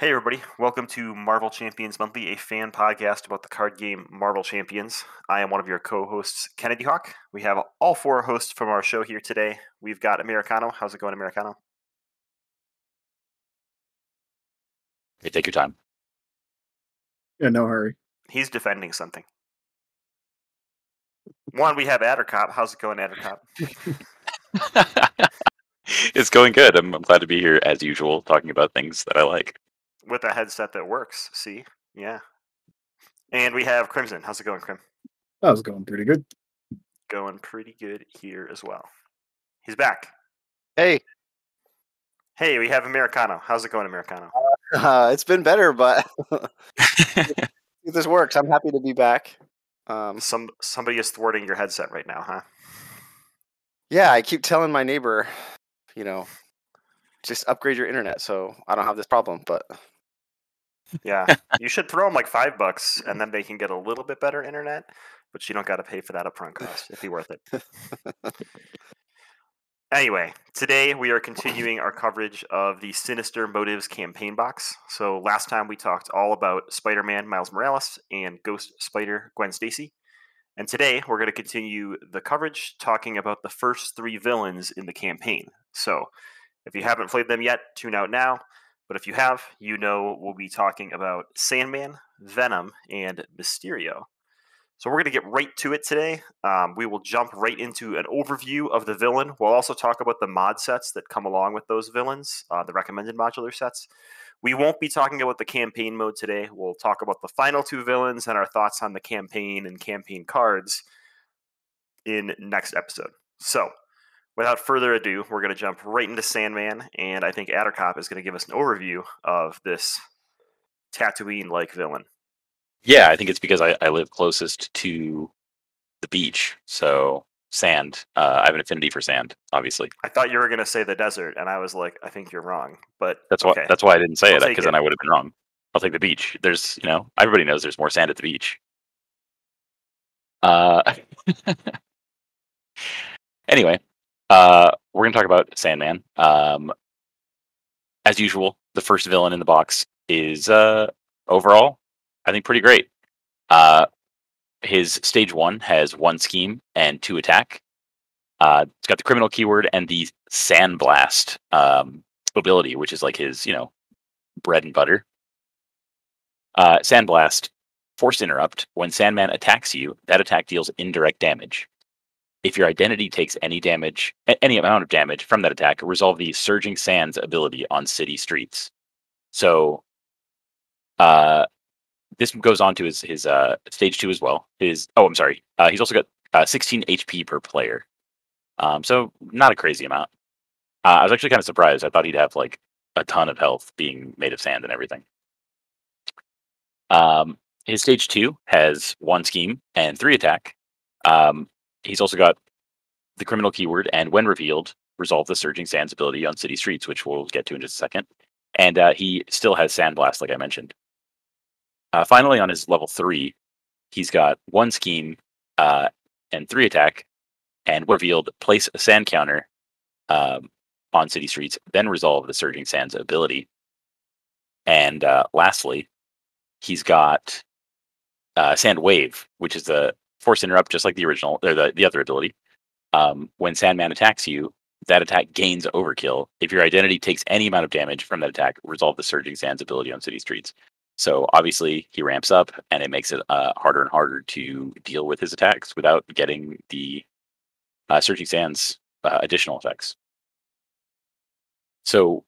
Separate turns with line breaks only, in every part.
Hey everybody, welcome to Marvel Champions Monthly, a fan podcast about the card game Marvel Champions. I am one of your co-hosts, Kennedy Hawk. We have all four hosts from our show here today. We've got Amerikano. How's it going, Amerikano?
Hey, take your time.
Yeah, no hurry.
He's defending something. One, we have Attercop. How's it going, Attercop?
It's going good. I'm glad to be here as usual, talking about things that I like.
With a headset that works, see? Yeah. And we have Crimson. How's it going, Crim?
That was going pretty good.
Going pretty good here as well. He's back.
Hey,
Hey, we have Amerikano. How's it going, Amerikano?
it's been better, but if this works, I'm happy to be back.
Somebody is thwarting your headset right now, huh?
Yeah, I keep telling my neighbor, just upgrade your internet so I don't have this problem. But
Yeah, you should throw them like $5, and then they can get a little bit better internet, but you don't got to pay for that upfront cost. It'd be worth it. Anyway, today we are continuing our coverage of the Sinister Motives campaign box. So last time we talked all about Spider-Man Miles Morales and Ghost Spider Gwen Stacy. And today we're going to continue the coverage talking about the first three villains in the campaign. So if you haven't played them yet, tune out now. But if you have, you know we'll be talking about Sandman, Venom, and Mysterio. So we're going to get right to it today. We will jump right into an overview of the villain. We'll also talk about the mod sets that come along with those villains, the recommended modular sets. We won't be talking about the campaign mode today. We'll talk about the final two villains and our thoughts on the campaign and campaign cards in next episode. So without further ado, we're going to jump right into Sandman, and I think Attercop is going to give us an overview of this Tatooine-like villain.
Yeah, I think it's because I live closest to the beach, so sand. I have an affinity for sand, obviously.
I thought you were going to say the desert, and I was like, I think you're wrong. But
That's
okay.
why I didn't say
I'll
it,
take
because
it.
then I would have been wrong. I'll take the beach. There's, everybody knows there's more sand at the beach. Anyway, we're going to talk about Sandman. As usual, the first villain in the box is overall, I think, pretty great. His stage 1 has 1 scheme and 2 attack. It's got the criminal keyword and the Sandblast ability, which is like his, bread and butter. Sandblast, forced interrupt. When Sandman attacks you, that attack deals indirect damage. If your identity takes any damage, any amount of damage from that attack, resolve the Surging Sands ability on city streets. So, this goes on to his stage 2 as well. He's also got 16 HP per player. So not a crazy amount. I was actually kind of surprised. I thought he'd have like a ton of health being made of sand and everything. His stage 2 has 1 scheme and 3 attack. He's also got the criminal keyword, and when revealed, resolve the Surging Sands ability on city streets, which we'll get to in just a second. And he still has Sandblast, like I mentioned. Finally, on his level 3, he's got 1 scheme and 3 attack, and when revealed, place a sand counter on city streets, then resolve the Surging Sands ability. And lastly, he's got Sand Wave, which is the force interrupt, just like the original, or the other ability. When Sandman attacks you, that attack gains overkill. If your identity takes any amount of damage from that attack, resolve the Surging Sands ability on city streets. So obviously he ramps up, and it makes it harder and harder to deal with his attacks without getting the Surging Sands additional effects. So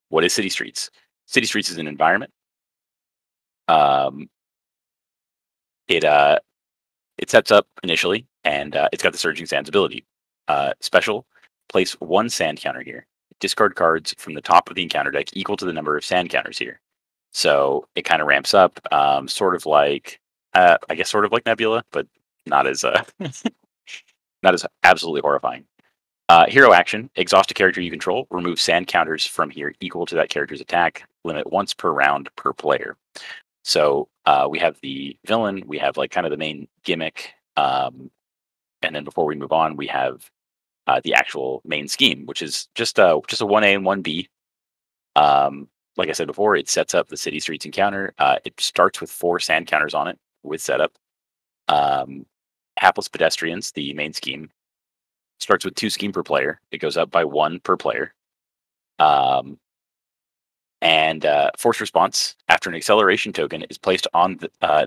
what is City Streets? City Streets is an environment. It sets up initially, and it's got the Surging Sands ability. Special, place 1 sand counter here. Discard cards from the top of the encounter deck equal to the number of sand counters here. So it kind of ramps up, sort of like Nebula, but not as not as absolutely horrifying. Hero action: exhaust a character you control. Remove sand counters from here equal to that character's attack. Limit once per round per player. So we have the villain. We have like kind of the main gimmick, and then before we move on, we have the actual main scheme, which is just a 1A and 1B. like I said before, it sets up the city streets encounter. It starts with 4 sand counters on it with setup. Hapless pedestrians, the main scheme, starts with 2 scheme per player. It goes up by 1 per player. And force response after an acceleration token is placed on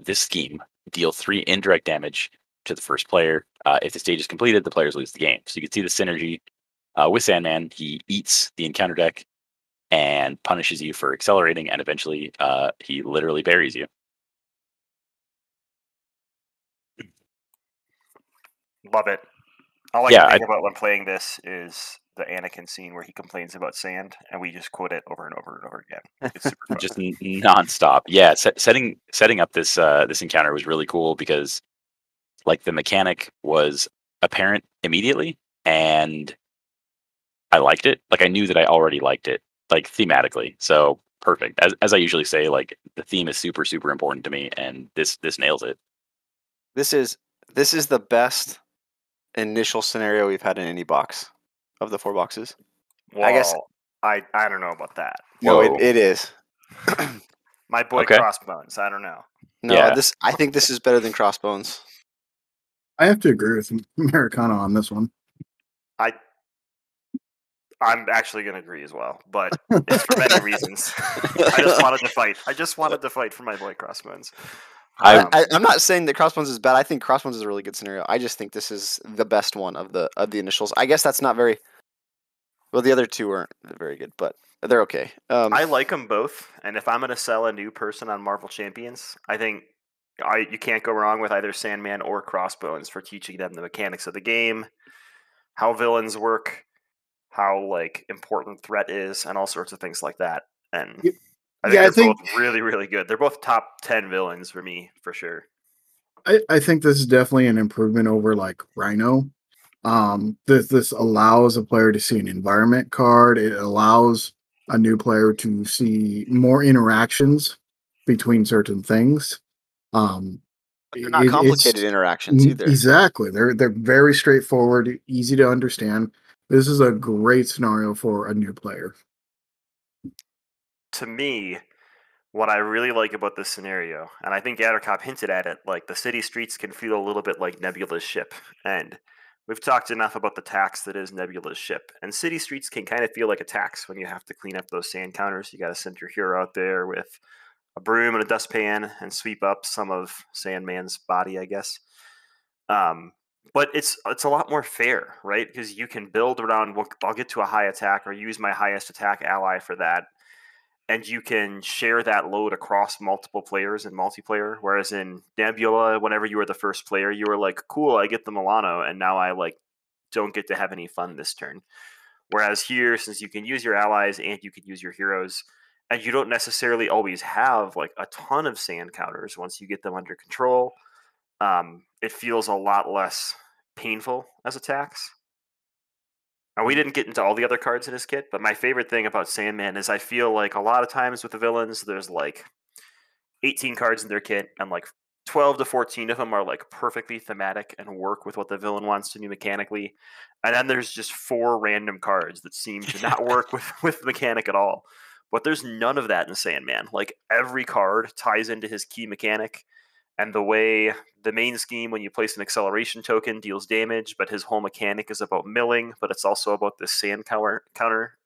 this scheme. Deal 3 indirect damage to the first player. If the stage is completed, the players lose the game. So you can see the synergy with Sandman. He eats the encounter deck and punishes you for accelerating, and eventually he literally buries you.
Love it. All I can think about when playing this is the Anakin scene where he complains about sand, and we just quote it over and over and over again. It's super fun.
Just nonstop. Yeah, setting up this this encounter was really cool because like the mechanic was apparent immediately, and I liked it. Like I knew that I already liked it, like thematically. So perfect. As I usually say, like the theme is super super important to me, and this nails it.
This is the best initial scenario we've had in any box of the 4 boxes.
Well,
I guess
I don't know about that.
No, it is.
My boy Crossbones. I don't know.
No,
Yeah.
I think this is better than Crossbones.
I have to agree with Amerikano on this one.
I'm actually going to agree as well, but it's for many reasons. I just wanted to fight for my boy Crossbones.
I'm not saying that Crossbones is bad. I think Crossbones is a really good scenario. I just think this is the best one of the initials. I guess that's not very well. The other 2 aren't very good, but they're okay.
I like them both, and if I'm going to sell a new person on Marvel Champions, I think you can't go wrong with either Sandman or Crossbones for teaching them the mechanics of the game, how villains work, how like important threat is, and all sorts of things like that. And I think they're both really, really good. They're both top 10 villains for me, for sure.
I think this is definitely an improvement over like Rhino. This allows a player to see an environment card. It allows a new player to see more interactions between certain things.
They're not complicated interactions either.
Exactly. They're very straightforward, easy to understand. This is a great scenario for a new player.
To me, what I really like about this scenario, and I think Attercop hinted at it, like the city streets can feel a little bit like Nebula's ship. And we've talked enough about the tax that is Nebula's ship. And city streets can kind of feel like a tax when you have to clean up those sand counters. You got to send your hero out there with a broom and a dustpan and sweep up some of Sandman's body, I guess. But it's a lot more fair, right? Because you can build around, I'll get to a high attack or use my highest attack ally for that. And you can share that load across multiple players in multiplayer. Whereas in Nebula, whenever you were the first player, you were like, cool, I get the Milano, and now I like don't get to have any fun this turn. Whereas here, since you can use your allies and you can use your heroes, and you don't necessarily always have like a ton of sand counters once you get them under control, it feels a lot less painful as attacks. Now, we didn't get into all the other cards in his kit, but my favorite thing about Sandman is I feel like a lot of times with the villains, there's like 18 cards in their kit, and like 12 to 14 of them are like perfectly thematic and work with what the villain wants to do mechanically. And then there's just 4 random cards that seem to not work with mechanic at all. But there's none of that in Sandman. Like every card ties into his key mechanic, and the way the main scheme, when you place an acceleration token, deals damage, but his whole mechanic is about milling, but it's also about this sand counter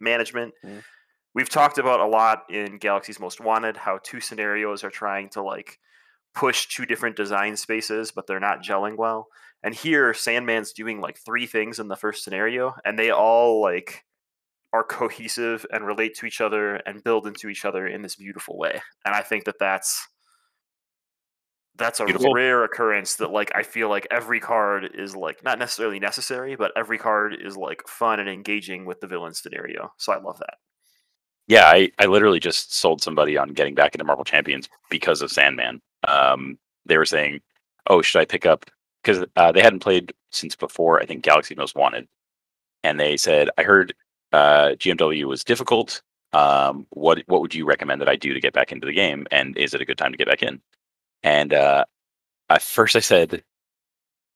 management. Mm. We've talked about a lot in Galaxy's Most Wanted how 2 scenarios are trying to like push 2 different design spaces, but they're not gelling well. And here, Sandman's doing like 3 things in the first scenario, and they all like are cohesive and relate to each other and build into each other in this beautiful way. And I think that that's a beautiful, rare occurrence that like I feel like every card is like not necessarily necessary, but every card is like fun and engaging with the villain scenario. So I love that.
Yeah, I literally just sold somebody on getting back into Marvel Champions because of Sandman. They were saying, "Oh, should I pick up?" Because they hadn't played since before I think Galaxy Most Wanted, and they said, "I heard GMW was difficult. What would you recommend that I do to get back into the game? And is it a good time to get back in?" And at first I said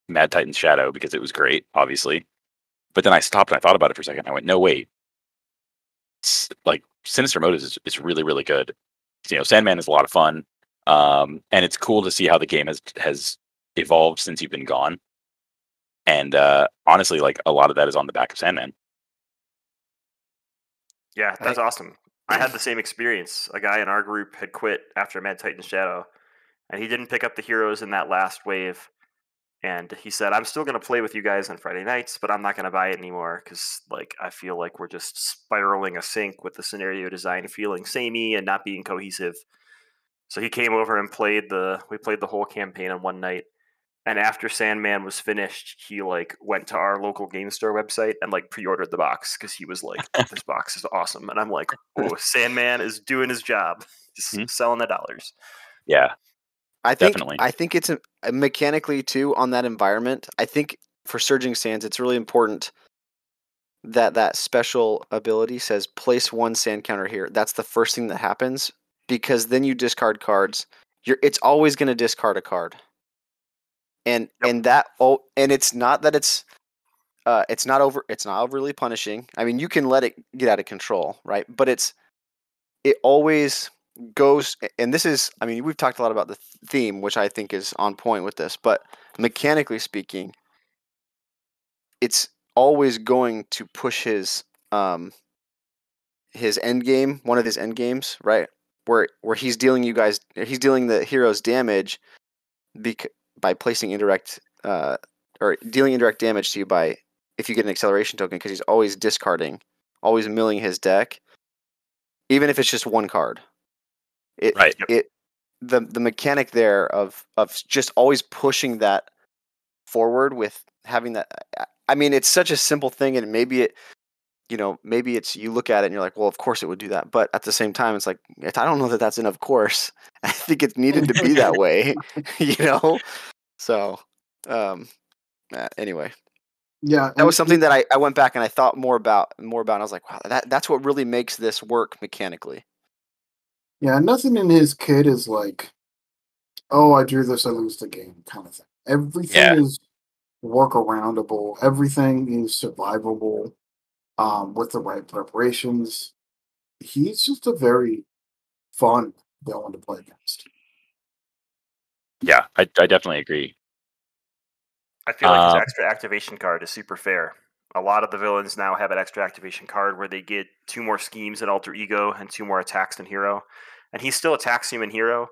Mad Titan's Shadow because it was great, obviously. But then I stopped and I thought about it for a second. I went, no, wait. like Sinister Motives is really, really good. Sandman is a lot of fun. And it's cool to see how the game has evolved since you've been gone. And honestly, like a lot of that is on the back of Sandman.
Yeah, that's awesome. I had the same experience. A guy in our group had quit after Mad Titan Shadow, and he didn't pick up the heroes in that last wave. And he said, "I'm still going to play with you guys on Friday nights, but I'm not going to buy it anymore because, like, I feel like we're just spiraling a sink with the scenario design feeling samey and not being cohesive." So he came over and we played the whole campaign on one night. And after Sandman was finished, he like went to our local game store website and like pre-ordered the box because he was like, "This box is awesome." And I'm like, "Oh, Sandman is doing his job, just selling the dollars."
Yeah, definitely.
I think it's mechanically too on that environment. I think for Surging Sands, it's really important that special ability says place one sand counter here. That's the first thing that happens because then you discard cards. It's always going to discard a card. And it's not that it's not overly punishing. I mean, you can let it get out of control, right? But it always goes, and this is, I mean, we've talked a lot about the theme, which I think is on point with this, but mechanically speaking, it's always going to push his end game, one of his end games, right? Where he's dealing the heroes damage by placing indirect or dealing indirect damage to you by if you get an acceleration token because he's always discarding, always milling his deck, even if it's just one card. The mechanic there of just always pushing that forward with having that. I mean, it's such a simple thing, and maybe it's you look at it and you're like, well, of course it would do that, but at the same time, it's like I don't know that that's an of course. I think it needed to be that way, So, anyway,
yeah,
that was something that I went back and I thought more about. And I was like, wow, that's what really makes this work mechanically.
Yeah, nothing in his kit is like, oh, I drew this, I lose the game kind of thing. Everything is workaroundable. Everything is survivable with the right preparations. He's just a very fun villain to play against.
Yeah, I definitely agree.
I feel like his extra activation card is super fair. A lot of the villains now have an extra activation card where they get 2 more schemes in Alter Ego and 2 more attacks in Hero. And he still attacks you in Hero,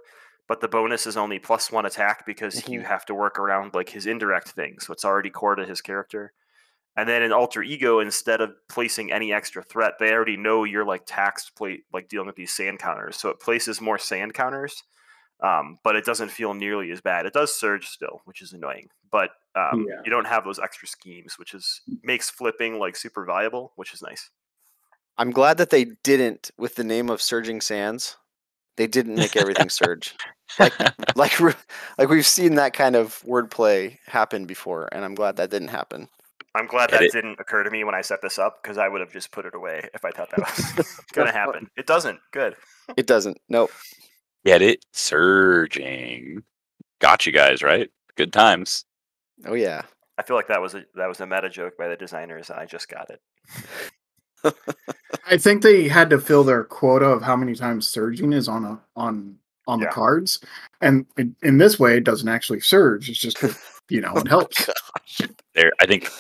but the bonus is only +1 attack because you have to work around like his indirect thing, so it's already core to his character. And then in Alter Ego, instead of placing any extra threat, they already know you're like taxed like dealing with these sand counters, so it places more sand counters. But it doesn't feel nearly as bad. It does surge still, which is annoying. But you don't have those extra schemes, which makes flipping like super viable, which is nice.
I'm glad that they didn't, with the name of Surging Sands, they didn't make everything surge. Like we've seen that kind of wordplay happen before, and I'm glad that didn't happen.
I'm glad that didn't occur to me when I set this up because I would have just put it away if I thought that was going to happen. It doesn't. Good.
It doesn't. Nope.
Get it? Surging. Got you guys, right? Good times.
Oh yeah.
I feel like that was a meta joke by the designers, and I just got it.
I think they had to fill their quota of how many times surging is on the cards, and in this way, it doesn't actually surge. It's just it helps.
There, I think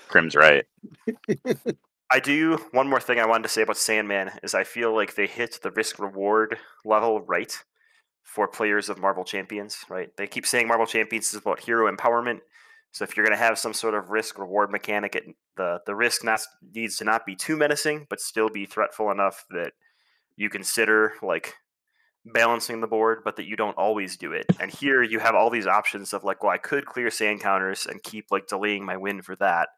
Crim's right.
One more thing I wanted to say about Sandman is I feel like they hit the risk reward level right for players of Marvel Champions. Right? They keep saying Marvel Champions is about hero empowerment. So if you're going to have some sort of risk reward mechanic, the risk needs to not be too menacing, but still be threatful enough that you consider like balancing the board, but that you don't always do it. And here you have all these options of like, well, I could clear sand counters and keep like delaying my win for that,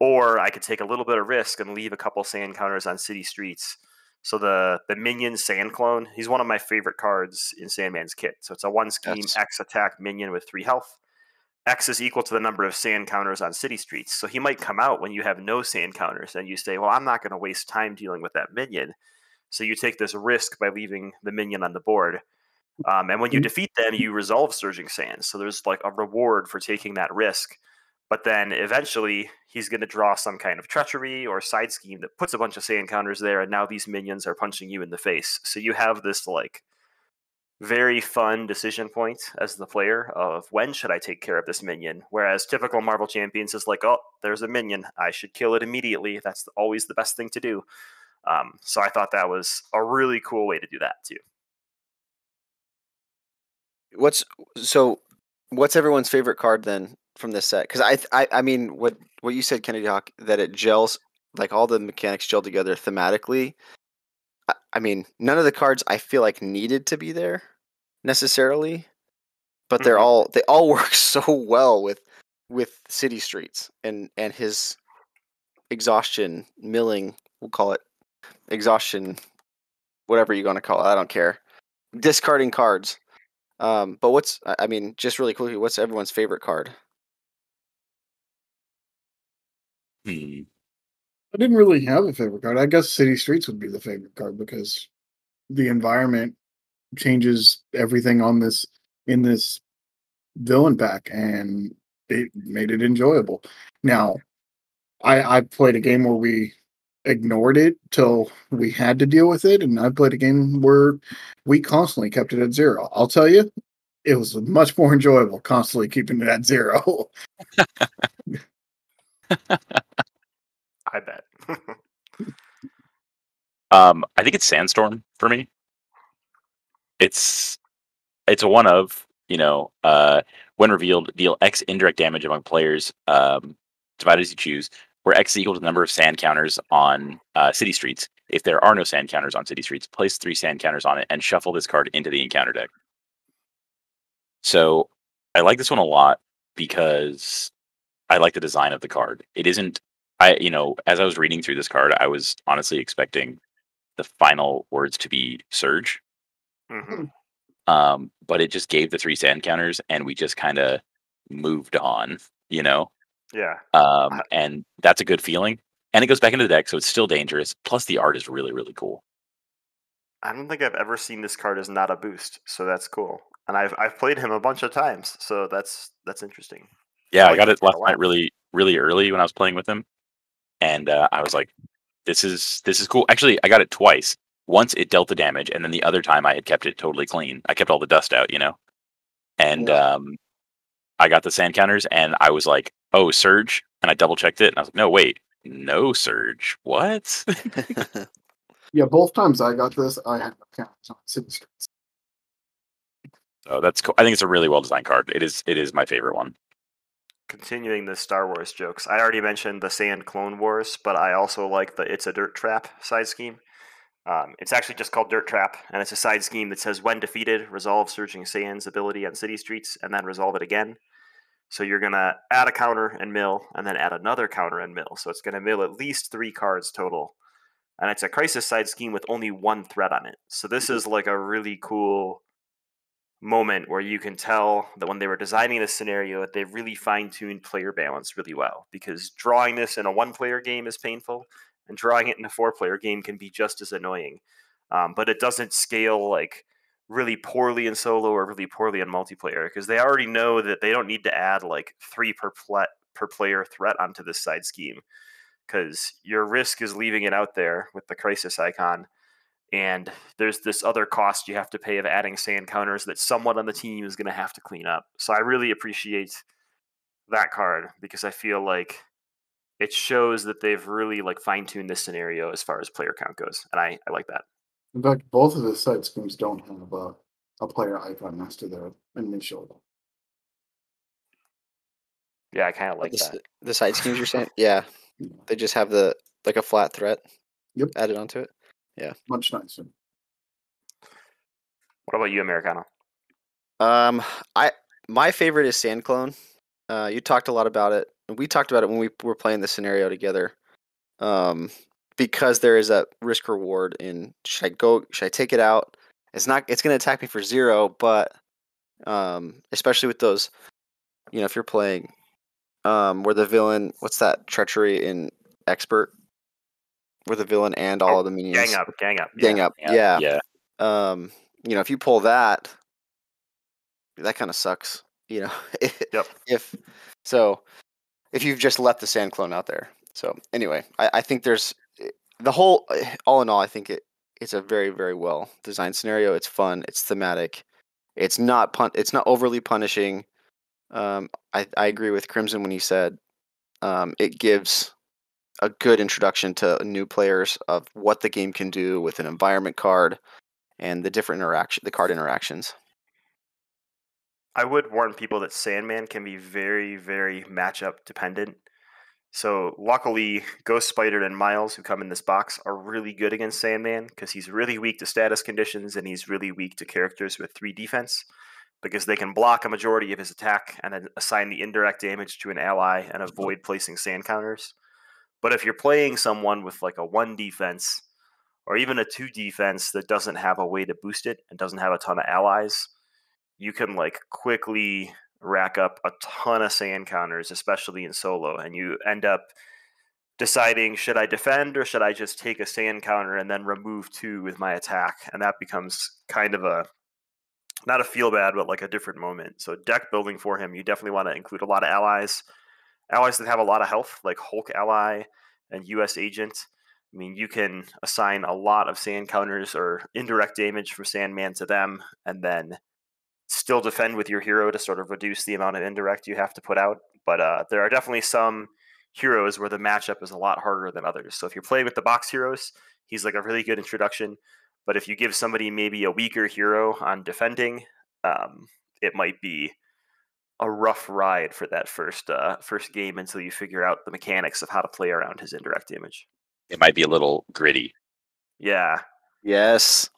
or I could take a little bit of risk and leave a couple sand counters on city streets. So the minion sand clone, he's one of my favorite cards in Sandman's kit. So it's a 1 scheme X attack minion with 3 health. X is equal to the number of sand counters on city streets. So he might come out when you have no sand counters and you say, well, I'm not going to waste time dealing with that minion. So you take this risk by leaving the minion on the board. And when you defeat them, you resolve Surging Sands. So there's like a reward for taking that risk. But then eventually he's going to draw some kind of treachery or side scheme that puts a bunch of sand counters there, and now these minions are punching you in the face. So you have this like very fun decision point as the player of when should I take care of this minion, whereas typical Marvel Champions is like, oh, there's a minion, I should kill it immediately. That's always the best thing to do. So I thought that was a really cool way to do that too.
What's everyone's favorite card then from this set? Because I mean what you said, Kennedy Hawk, that it gels, like all the mechanics gel together thematically. I mean, none of the cards I feel like needed to be there necessarily, but they all work so well with City Streets and his exhaustion milling. We'll call it exhaustion, whatever you're gonna call it. I don't care. Discarding cards. But I mean, just really quickly, what's everyone's favorite card?
I didn't really have a favorite card. I guess City Streets would be the favorite card because the environment changes everything in this villain pack, and it made it enjoyable. Now, I played a game where we ignored it till we had to deal with it, and I played a game where we constantly kept it at 0. I'll tell you, it was much more enjoyable constantly keeping it at 0.
I bet.
I think it's Sandstorm for me. It's a one of, when revealed, deal X indirect damage among players, divided as you choose, where X is equal to the number of sand counters on City Streets. If there are no sand counters on City Streets, place 3 sand counters on it and shuffle this card into the encounter deck. So I like this one a lot because I like the design of the card. It isn't, as I was reading through this card, I was honestly expecting the final words to be Surge. But it just gave the 3 sand counters and we just kind of moved on,
Yeah.
And that's a good feeling. And it goes back into the deck, so it's still dangerous. Plus the art is really, really cool.
I don't think I've ever seen this card as not a boost, so that's cool. And I've played him a bunch of times, so that's interesting.
Yeah, I
like
got
this
it
card
last
a
night
lot.
really, really early when I was playing with him. And I was like, this is cool. Actually, I got it twice. Once it dealt the damage, and then the other time I had kept it totally clean. I kept all the dust out, And I got the sand counters, and I was like, oh, Surge. And I double checked it, and I was like, no, wait, no Surge. What?
Yeah, both times I got this, I had no counters on City Streets.
Oh, that's cool. I think it's a really well designed card. It is my favorite one.
Continuing the Star Wars jokes, I already mentioned the Sand Clone Wars, but I also like the It's a Dirt Trap side scheme. It's actually just called Dirt Trap, and it's a side scheme that says when defeated, resolve Surging Sand's ability on City Streets, and then resolve it again. So you're going to add a counter and mill, and then add another counter and mill. So it's going to mill at least 3 cards total. And it's a crisis side scheme with only 1 threat on it. So this is like a really cool moment where you can tell that when they were designing this scenario, they really fine-tuned player balance really well, because drawing this in a 1-player game is painful, and drawing it in a 4-player game can be just as annoying. But it doesn't scale like really poorly in solo or really poorly in multiplayer, because they already know that they don't need to add like 3 per player threat onto this side scheme, because your risk is leaving it out there with the crisis icon. And there's this other cost you have to pay of adding sand counters that someone on the team is going to have to clean up. So I really appreciate that card, because I feel like it shows that they've really like fine-tuned this scenario as far as player count goes. And I like that.
In fact, both of the side schemes don't have a player icon next to their initial.
Yeah, I kind of like that.
The side schemes you're saying? Yeah. They just have a flat threat added onto it. Yeah.
Much nicer.
What about you, Amerikano?
My favorite is Sand Clone. You talked a lot about it. We talked about it when we were playing the scenario together. Because there is a risk reward in should I take it out? It's gonna attack me for 0, but especially with those, if you're playing where the villain, what's that treachery in Expert? Where the villain and all of the minions gang up. Yeah. If you pull that kind of sucks.
Yep.
If so, if you've just left the sand clone out there. So anyway, I think there's the whole. All in all, I think it's a very, very well designed scenario. It's fun. It's thematic. It's not It's not overly punishing. I agree with Crimson when he said it gives a good introduction to new players of what the game can do with an environment card and the different the card interactions.
I would warn people that Sandman can be very, very matchup dependent. So luckily, Ghost Spider and Miles, who come in this box, are really good against Sandman because he's really weak to status conditions and he's really weak to characters with 3 defense because they can block a majority of his attack and then assign the indirect damage to an ally and avoid placing sand counters. But if you're playing someone with like a 1 defense or even a 2 defense that doesn't have a way to boost it and doesn't have a ton of allies, you can like quickly rack up a ton of sand counters, especially in solo, and you end up deciding, should I defend or should I just take a sand counter and then remove 2 with my attack? And that becomes kind of a, not a feel bad, but like a different moment. So deck building for him, you definitely want to include a lot of allies that have a lot of health, like Hulk Ally and US Agent. I mean, you can assign a lot of sand counters or indirect damage from Sandman to them, and then still defend with your hero to sort of reduce the amount of indirect you have to put out. But there are definitely some heroes where the matchup is a lot harder than others. So if you're playing with the box heroes, he's like a really good introduction. But if you give somebody maybe a weaker hero on defending, it might be a rough ride for that first game until you figure out the mechanics of how to play around his indirect damage.
It might be a little gritty.
Yeah.
Yes.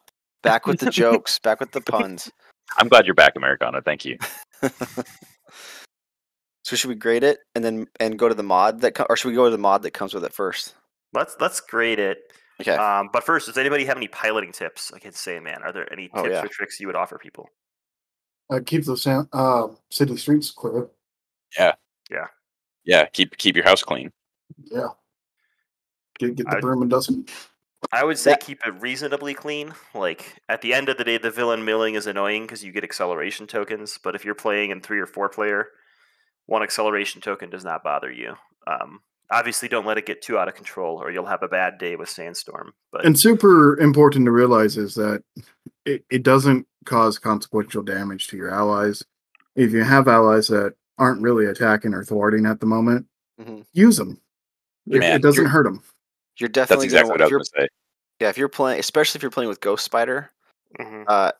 Back with the jokes. Back with the puns.
I'm glad you're back, Amerikano. Thank you.
So should we grade it and go to the mod or should we go to the mod that comes with it first?
Let's grade it.
Okay.
But first, does anybody have any piloting tips against Sandman? Are there any tips or tricks you would offer people?
Keep the city streets clear.
Yeah. Keep your house clean.
Yeah. Get the broom and dustman.
I would say keep it reasonably clean. Like, at the end of the day, the villain milling is annoying because you get acceleration tokens. But if you're playing in 3 or 4 player, 1 acceleration token does not bother you. Obviously, don't let it get too out of control, or you'll have a bad day with Sandstorm.
And super important to realize is that it doesn't cause consequential damage to your allies. If you have allies that aren't really attacking or thwarting at the moment, use them. It doesn't hurt them.
You're definitely
That's exactly what I was going to say.
Yeah, if you're playing, especially if you're playing with Ghost Spider,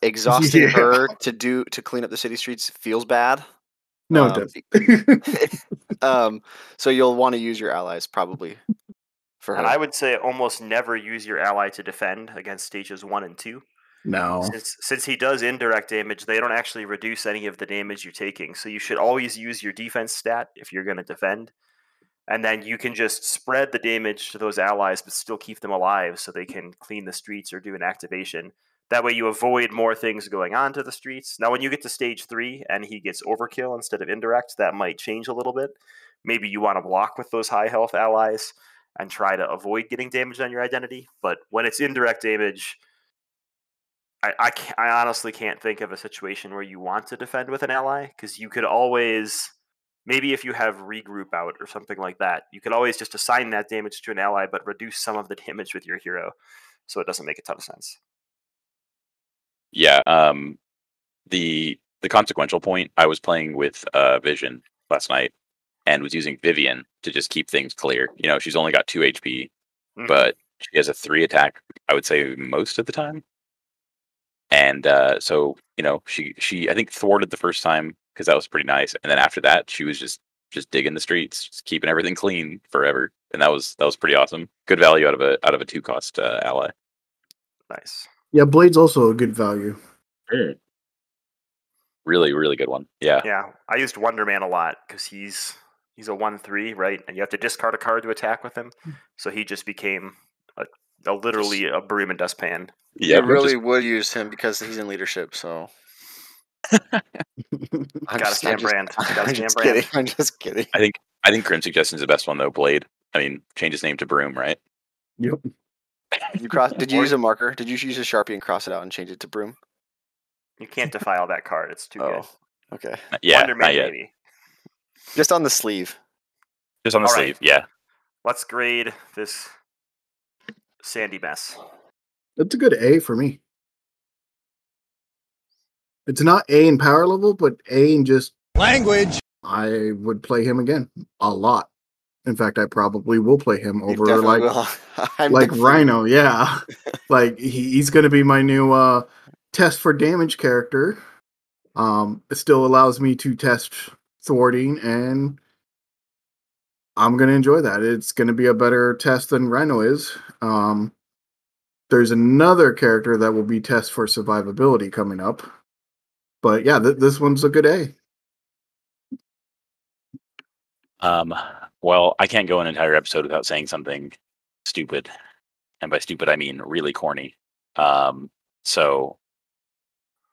exhausting her to clean up the city streets feels bad.
No, it
doesn't. So you'll want to use your allies probably for her.
And I would say almost never use your ally to defend against stages 1 and 2.
No.
Since he does indirect damage, they don't actually reduce any of the damage you're taking. So you should always use your defense stat if you're going to defend. And then you can just spread the damage to those allies, but still keep them alive so they can clean the streets or do an activation. That way you avoid more things going on to the streets. Now, when you get to stage 3 and he gets overkill instead of indirect, that might change a little bit. Maybe you want to block with those high health allies and try to avoid getting damage on your identity. But when it's indirect damage, I honestly can't think of a situation where you want to defend with an ally, because you could always... Maybe if you have regroup out or something like that, you could always just assign that damage to an ally, but reduce some of the damage with your hero, so it doesn't make a ton of sense.
Yeah. The consequential point, I was playing with Vision last night and was using Vivian to just keep things clear. You know, she's only got 2 HP, but she has a 3 attack, I would say, most of the time. And so, you know, she I think thwarted the first time because that was pretty nice. And then after that, she was just digging the streets, just keeping everything clean forever. And that was pretty awesome. Good value out of a 2-cost ally.
Nice.
Yeah, Blade's also a good value.
Really, really good one. Yeah.
Yeah, I used Wonder Man a lot because he's a 1/3, right? And you have to discard a card to attack with him. So he just became literally a broom and dustpan.
Yeah, you really would use him because he's in leadership. So
gotta stand brand.
I'm just kidding. I'm just kidding.
I think Crim Suggestion is the best one though. Blade. I mean, change his name to Broom, right?
Yep.
Did you use a marker? Did you use a Sharpie and cross it out and change it to Broom?
You can't defile that card. It's too good.
Okay.
Yeah,
Wonder Man, maybe.
Just on the sleeve.
Just on the
All
sleeve,
right.
yeah.
Let's grade this sandy mess.
It's a good A for me. It's not A in power level, but A in just
language.
I would play him again a lot. In fact, I probably will play him
You
over
definitely
like
will. I'm
like
definitely-
Rhino. Yeah, like he's going to be my new test for damage character. It still allows me to test thwarting, and I'm going to enjoy that. It's going to be a better test than Rhino is. There's another character that will be test for survivability coming up. But yeah, this one's a good A.
Well, I can't go an entire episode without saying something stupid, and by stupid I mean really corny. So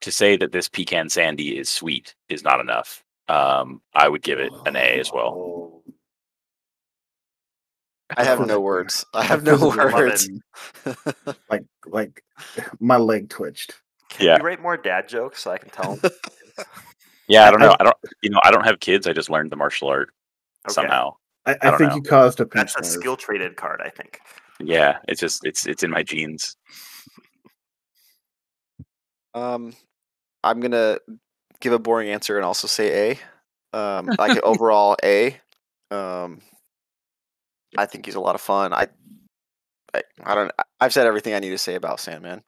to say that this pecan sandy is sweet is not enough. I would give it an A as well.
I have no words. I have no words.
Like my leg twitched.
Can
Yeah.
you write more dad jokes so I can tell them?
Yeah, I don't know. I don't have kids. I just learned the martial art somehow.
I
don't
think
know.
you caused a pinch
That's a
nerve.
skill traded card, I think.
Yeah, it's in my genes.
I'm gonna give a boring answer and also say A. Like an overall A. I think he's a lot of fun. I don't. I've said everything I need to say about Sandman.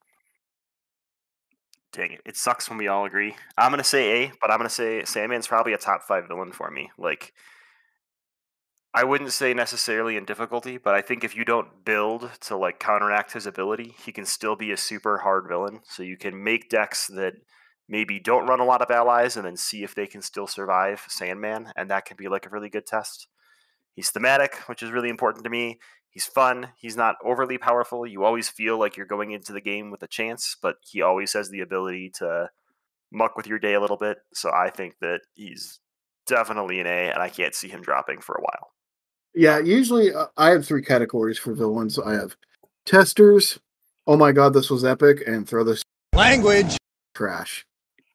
Dang it. It sucks when we all agree. I'm going to say A, but I'm going to say Sandman's probably a top 5 villain for me. Like, I wouldn't say necessarily in difficulty, but I think if you don't build to, like, counteract his ability, he can still be a super hard villain. So you can make decks that maybe don't run a lot of allies and then see if they can still survive Sandman, and that can be, like, a really good test. He's thematic, which is really important to me. He's fun. He's not overly powerful. You always feel like you're going into the game with a chance, but he always has the ability to muck with your day a little bit. So I think that he's definitely an A, and I can't see him dropping for a while.
Yeah, usually I have 3 categories for villains. I have testers, oh my god, this was epic, and throw this
Language.
trash.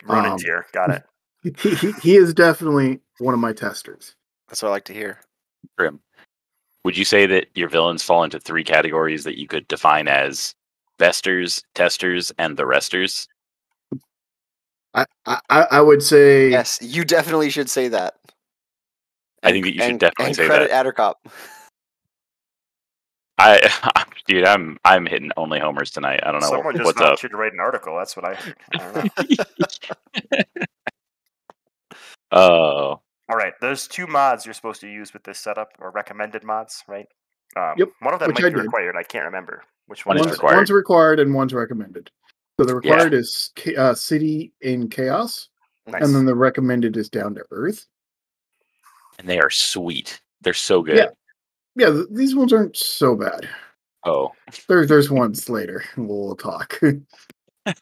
Ronan tier. Got it.
He is definitely one of my testers.
That's what I like to hear.
Grim. Would you say that your villains fall into 3 categories that you could define as vesters, testers, and the resters?
I would say
Yes, you definitely should say that.
I think that you should definitely say
credit
that.
Attercop.
Dude, I'm hitting only homers tonight. I don't know
Someone just
what's
wants
up.
you to write an article. That's what I don't know.
Oh,
All right, there's 2 mods you're supposed to use with this setup, or recommended mods, right?
Yep,
One of them
which
might
I
be
did.
required. I can't remember which
One
one.
is
are they?
required.
One's required and one's recommended. So the
Yeah.
required is City in Chaos,
Nice.
and then the recommended is Down to Earth.
and they are sweet. They're so good.
Yeah, these ones aren't so bad.
Oh,
There's ones later. We'll talk.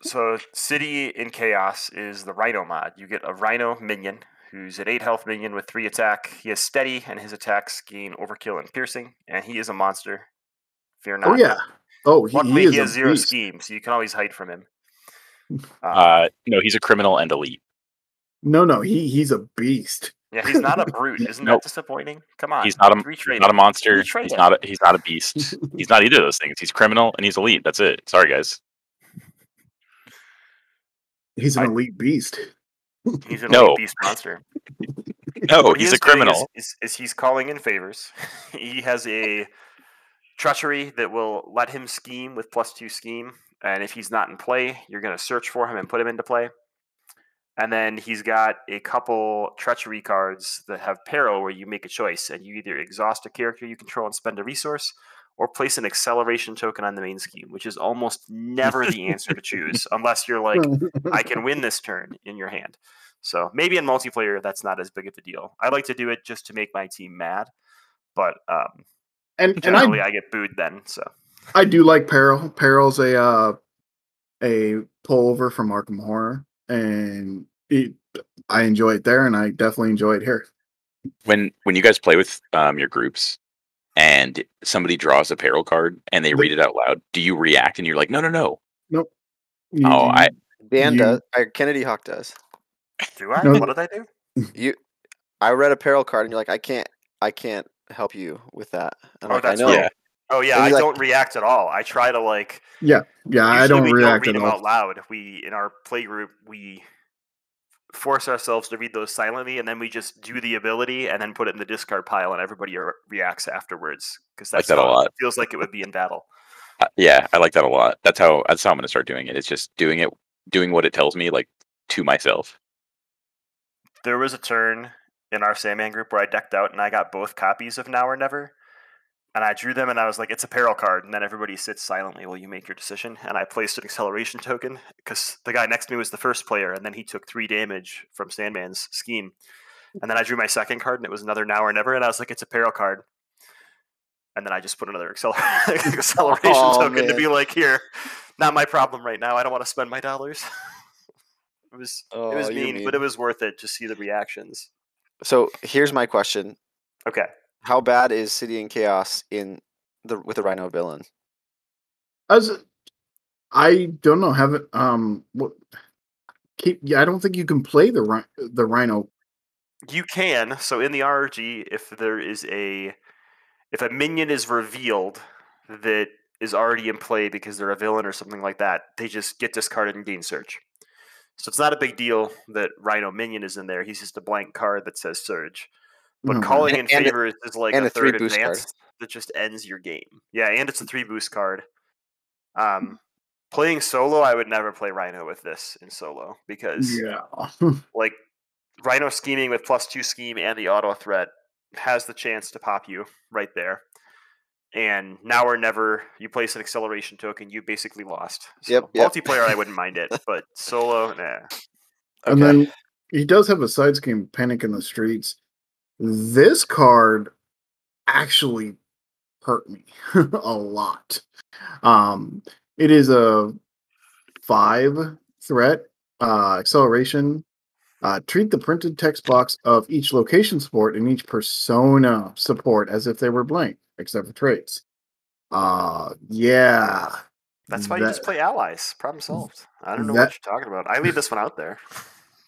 So City in Chaos is the Rhino mod. You get a Rhino minion who's an 8 health minion with 3 attack. He has steady, and his attacks gain overkill and piercing, and he is a monster. Fear not.
Oh yeah. Oh,
Luckily, he
is
has
a
0
beast.
scheme, so you can always hide from him.
no, he's a criminal and elite.
No, he's a beast.
Yeah, he's not a brute. Isn't
Nope.
that disappointing? Come on.
He's not a
retrade
not a
him.
monster.
Retrade
He's
him.
not a beast. He's not either of those things. He's criminal and he's elite. That's it. Sorry, guys.
He's an elite beast.
He's an
No.
elite beast monster.
No,
What he
he's
is
a
doing
criminal.
Is he's calling in favors. He has a treachery that will let him scheme with +2 scheme, and if he's not in play, you're going to search for him and put him into play. And then he's got a couple treachery cards that have peril where you make a choice, and you either exhaust a character you control and spend a resource, or place an acceleration token on the main scheme, which is almost never the answer to choose, unless you're like, I can win this turn in your hand. So maybe in multiplayer, that's not as big of a deal. I like to do it just to make my team mad, but
and
generally I get booed then. So
I do like Peril. Peril's a pullover from Arkham Horror, and I enjoy it there, and I definitely enjoy it here.
When you guys play with your groups and somebody draws a peril card and they read it out loud, do you react and you're like, no?
Nope.
Dan does. Kennedy Hawk does.
do I?
No.
What did I do?
I read a peril card and you're like, I can't help you with that. And
Oh,
like I
that's
know,
right.
Yeah.
Oh yeah,
and
I
you, like,
don't react at all. I try to like.
Yeah, I
Usually
don't
we don't
react
read
at
them
all.
out loud. We in our play group we force ourselves to read those silently, and then we just do the ability and then put it in the discard pile, and everybody reacts afterwards because
Like
that's
that a
how
lot.
it feels like it would be in battle.
Yeah, I like that a lot. That's how I'm going to start doing it. It's just doing what it tells me, like to myself.
There was a turn in our Sandman group where I decked out and I got both copies of Now or Never. And I drew them and I was like, it's a peril card. And then everybody sits silently while you make your decision. And I placed an acceleration token because the guy next to me was the first player. And then he took 3 damage from Sandman's scheme. And then I drew my second card and it was another Now or Never. And I was like, it's a peril card. And then I just put another acceleration
Oh,
token to
man.
be like, here, not my problem right now. I don't want to spend my dollars. It was
Oh, you're
mean,
mean.
but it was worth it to see the reactions.
So here's my question:
Okay.
how bad is City and Chaos with the Rhino villain?
I don't know. Haven't what? Yeah, I don't think you can play the Rhino.
You can. So in the RRG, if a minion is revealed that is already in play because they're a villain or something like that, they just get discarded and gain Surge. So it's not a big deal that Rhino minion is in there. He's just a blank card that says Surge. But
Okay.
calling in
And
favor is like
and
a
a 3
third
boost card.
advance that just ends your game. Yeah, and it's a 3 boost card. Playing solo, I would never play Rhino with this in solo because
Yeah.
like Rhino scheming with +2 scheme and the auto threat has the chance to pop you right there. And Now or Never, you place an acceleration token, you basically lost. So
Yep.
multiplayer, I wouldn't mind it, but solo, nah.
And
Okay.
then he does have a side scheme, Panic in the Streets. This card actually hurt me a lot. It is a 5 threat acceleration. Treat the printed text box of each location support and each persona support as if they were blank, except for traits. Yeah.
That's why you just play allies. Problem solved. I don't know
That
what you're talking about. I leave this one out there.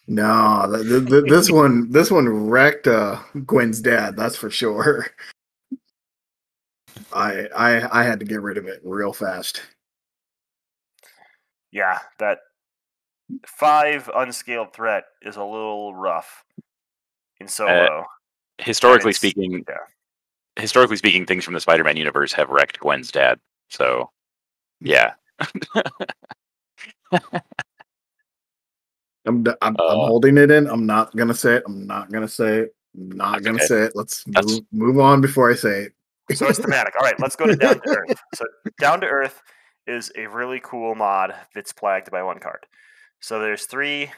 no, this one wrecked Gwen's dad. That's for sure. I had to get rid of it real fast.
Yeah, that 5 unscaled threat is a little rough in solo.
Historically
it's-
speaking,
yeah.
things from the Spider-Man universe have wrecked Gwen's dad. So, yeah.
I'm holding it in. I'm not gonna say it. I'm not gonna say it. I'm not
That's
gonna
okay.
say it. Let's move on before I say it.
So it's thematic. All right, let's go to Down to Earth. So Down to Earth is a really cool mod that's plagued by 1 card. So there's 3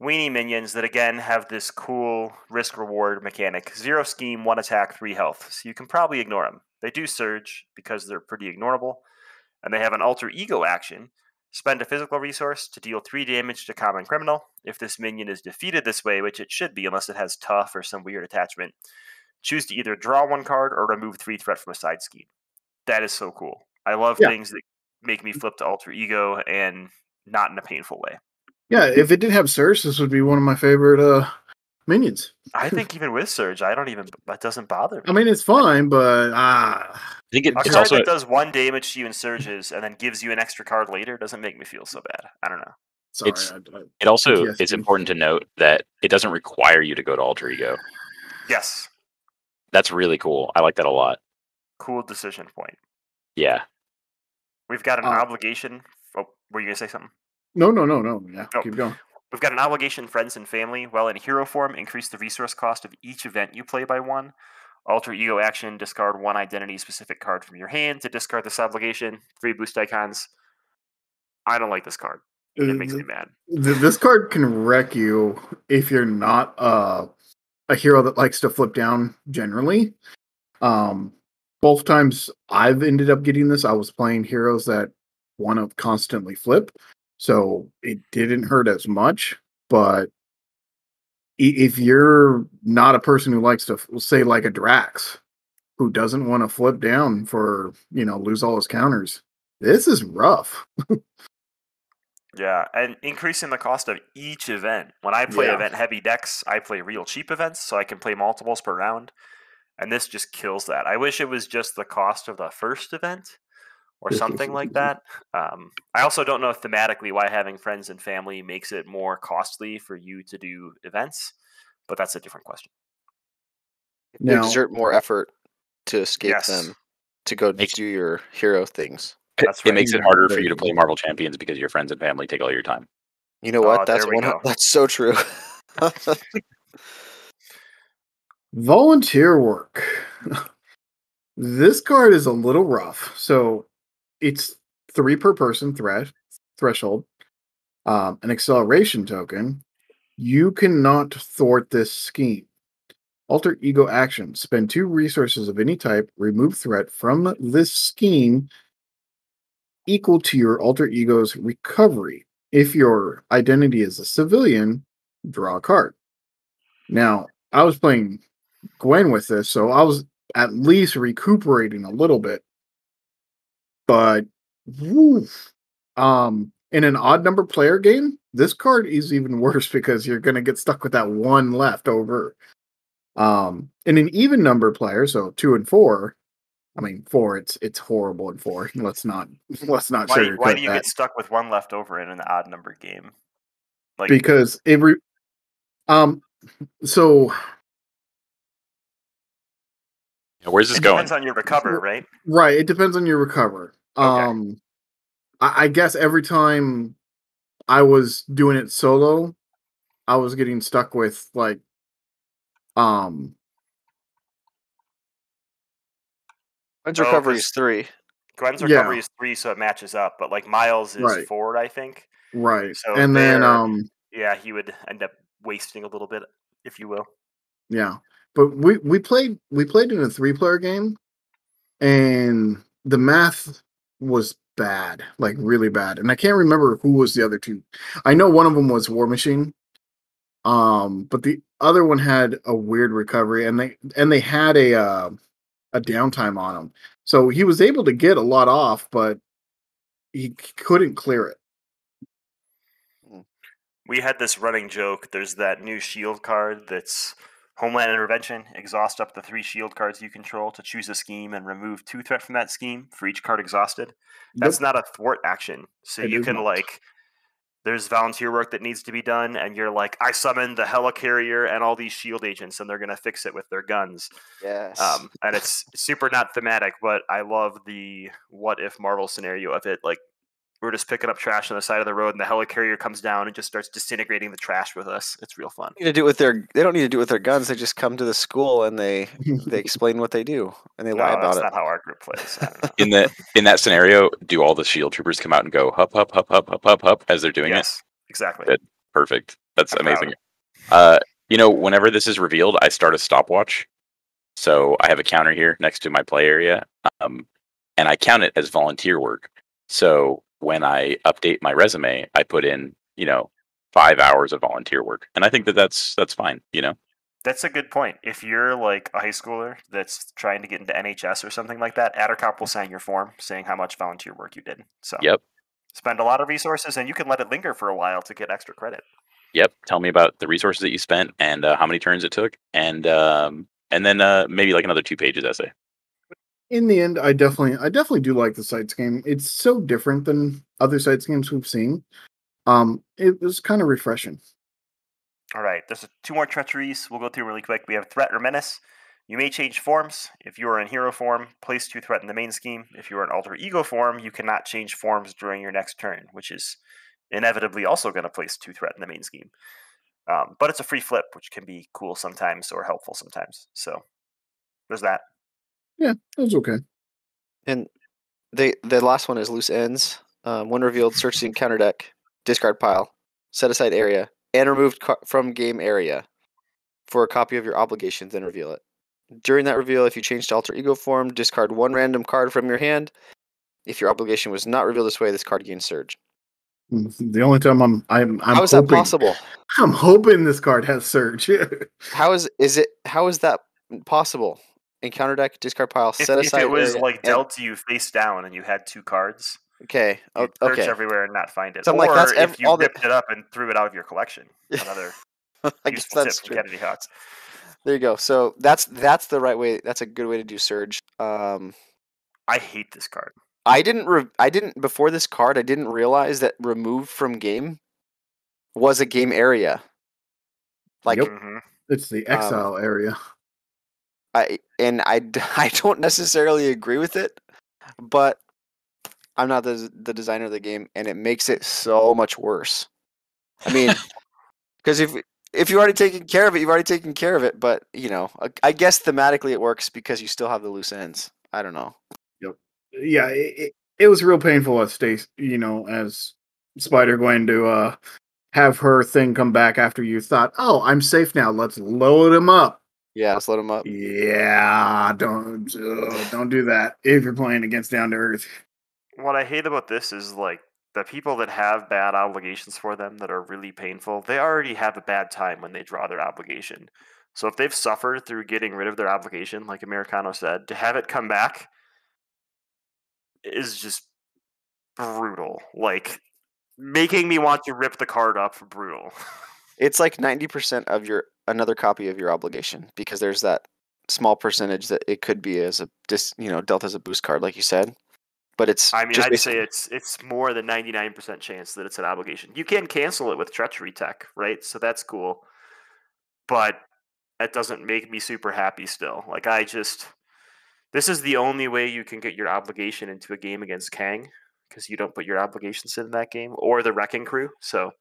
weenie minions that again have this cool risk reward mechanic. 0 scheme, 1 attack, 3 health. So you can probably ignore them. They do surge because they're pretty ignorable. And they have an alter ego action. Spend a physical resource to deal 3 damage to common criminal. If this minion is defeated this way, which it should be unless it has tough or some weird attachment, choose to either draw 1 card or remove 3 threat from a side scheme. That is so cool. I love things that make me flip to alter ego and not in a painful way.
Yeah, if it did have Surge, this would be one of my favorite minions.
I think even with Surge, that doesn't bother me.
I mean, it's fine, but
I think
a
it's
card
also
that does 1 damage to you in Surges and then gives you an extra card later doesn't make me feel so bad. I don't know.
sorry.
it also
PTSD.
is important to note that it doesn't require you to go to alter ego.
Yes.
That's really cool. I like that a lot.
Cool decision point.
Yeah.
We've got an obligation. Oh, were you going to say something?
No. Yeah,
Oh.
keep going.
We've got an obligation, friends and family. While in hero form, increase the resource cost of each event you play by 1. Alter ego action, discard 1 identity-specific card from your hand to discard this obligation. 3 boost icons. I don't like this card. It makes me mad.
This card can wreck you if you're not a hero that likes to flip down generally. Both times I've ended up getting this, I was playing heroes that want to constantly flip, so it didn't hurt as much. But if you're not a person who likes to say like a Drax, who doesn't want to flip down for lose all his counters, this is rough.
Yeah, and increasing the cost of each event. When I play event-heavy decks, I play real cheap events, so I can play multiples per round. and this just kills that. I wish it was just the cost of the first event or something like that. I also don't know thematically why having friends and family makes it more costly for you to do events, but that's a different question.
You
Now,
exert more effort to escape
Yes.
them, to go
Makes-
do your hero things.
That's
It
right.
makes it harder for you to play Marvel Champions because your friends and family take all your time.
You know what?
there we go.
That's so true.
volunteer work. This card is a little rough. So it's 3 per person threshold, an acceleration token. You cannot thwart this scheme. Alter ego action. Spend 2 resources of any type. Remove threat from this scheme equal to your alter ego's recovery. If your identity is a civilian, draw a card. Now, I was playing Gwen with this, so I was at least recuperating a little bit. But woo, in an odd number player game, this card is even worse because you're gonna get stuck with that 1 left over. In an even number player, so 2 and 4. I mean, 4. It's horrible in 4. Let's not
Why
sugarcoat
do you
that.
get stuck with 1 left over in an odd number game? Like,
Because so
Where's this
it
going?
depends on your recover, right?
right, it depends on your recover.
Okay.
I guess every time I was doing it solo, I was getting stuck with like
Mine's recovery is 3.
Gwen's
Yeah.
recovery is 3, so it matches up. But like Miles is
Right.
4, I think.
right.
So
And then
yeah, he would end up wasting a little bit, if you will.
yeah. But we played in a 3-player game, and the math was bad, like really bad. And I can't remember who was the other 2. I know one of them was War Machine. But the other one had a weird recovery, and they had a downtime on him. So he was able to get a lot off, but he couldn't clear it.
We had this running joke. There's that new shield card that's Homeland Intervention. Exhaust up the 3 shield cards you control to choose a scheme and remove 2 threat from that scheme for each card exhausted. That's not a thwart action. So
It
you
is
can
not.
there's volunteer work that needs to be done, and you're like, I summoned the helicarrier and all these shield agents, and they're going to fix it with their guns.
Yes.
And it's super not thematic, but I love the what if Marvel scenario of it. Like, we're just picking up trash on the side of the road, and the helicarrier comes down and just starts disintegrating the trash with us. It's real fun.
They don't need to do it with their guns. They just come to the school and they explain what they do and they lie
No,
about
that's
it.
not how our group plays. I don't know.
In that scenario, do all the shield troopers come out and go hup hup hup hup hup hup hup as they're doing it?
Yes, exactly.
Good. Perfect. That's
I'm
amazing.
proud.
Whenever this is revealed, I start a stopwatch. So I have a counter here next to my play area, and I count it as volunteer work. So when I update my resume, I put in 5 hours of volunteer work, and I think that's fine.
That's a good point. If you're like a high schooler that's trying to get into NHS or something like that, Attercop will sign your form saying how much volunteer work you did. So
Yep.
Spend a lot of resources, and you can let it linger for a while to get extra credit.
Yep. Tell me about the resources that you spent and how many turns it took, and then maybe like another 2 pages essay.
In the end, I definitely do like the Sights game. It's so different than other Sights games we've seen. It was kind of refreshing.
All right, there's 2 more treacheries we'll go through really quick. We have Threat or Menace. You may change forms. If you are in hero form, place 2 threat in the main scheme. If you are in alter ego form, you cannot change forms during your next turn, which is inevitably also going to place 2 threat in the main scheme. But it's a free flip, which can be cool sometimes or helpful sometimes. So there's that.
Yeah, it was okay.
And the last one is loose ends. When revealed, search the encounter deck, discard pile, set aside area, and remove from game area for a copy of your obligation, then reveal it. During that reveal, if you change to alter ego form, discard 1 random card from your hand. If your obligation was not revealed this way, this card gains surge.
The only time I'm
How is that possible?
I'm hoping this card has surge.
How is that possible? Encounter deck, discard pile, set aside
If it was
area,
like dealt to you face down and you had 2 cards,
okay,
you'd search
okay.
everywhere and not find it.
So I'm
or
like, that's
if you
all
ripped it up and threw it out of your collection. Another
I guess
useful tip
that's
from
true.
Kennedy Hawks.
There you go. So that's the right way. That's a good way to do Surge.
I hate this card.
I didn't before this card. I didn't realize that removed from game was a game area. Like
Yep.
Mhm.
It's the exile area.
I don't necessarily agree with it, but I'm not the designer of the game, and it makes it so much worse. I mean, because if you've already taken care of it, you've already taken care of it. But I guess thematically it works because you still have the loose ends. I don't know.
Yep. Yeah, it was real painful as Stace, as Spider-Gwen to have her thing come back after you thought, oh, I'm safe now. Let's load him up.
Yeah, let's load him up.
Yeah, don't do that if you're playing against Down to Earth.
What I hate about this is like the people that have bad obligations for them that are really painful, they already have a bad time when they draw their obligation. So if they've suffered through getting rid of their obligation, like Amerikano said, to have it come back is just brutal. Like making me want to rip the card up for brutal.
It's like 90% of another copy of your obligation because there's that small percentage that it could be as a dealt as a boost card, like you said. But it's
I mean,
just
I'd say it's more than 99% chance that it's an obligation. You can cancel it with treachery tech, right? So that's cool. But that doesn't make me super happy still. Like this is the only way you can get your obligation into a game against Kang because you don't put your obligations in that game or the Wrecking Crew. So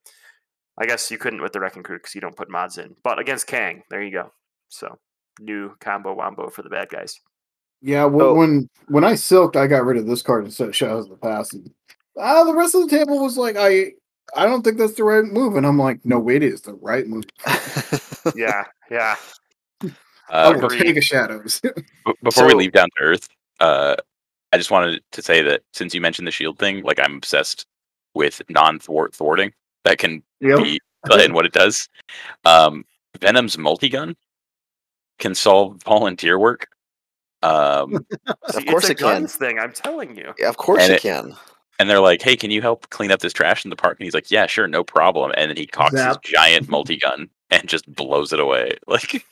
I guess you couldn't with the Wrecking Crew because you don't put mods in. But against Kang, there you go. So new combo wombo for the bad guys.
Yeah, when I silked, I got rid of this card instead of Shadows of the Past. And, the rest of the table was like, I don't think that's the right move, and I'm like, no, it is the right move.
Yeah.
I will
Agreed.
take a Shadows.
Before we
So-
leave Down to Earth, I just wanted to say that since you mentioned the shield thing, like I'm obsessed with thwarting that can be and what it does. Venom's multi-gun can solve volunteer work.
See,
Of course
it's a
it can.
guns thing. I'm telling you.
Yeah, of course
And
it
it-
can.
And they're like, "Hey, can you help clean up this trash in the park?" And he's like, "Yeah, sure, no problem." And then he cocks
Zap.
his giant multi-gun and just blows it away. Like,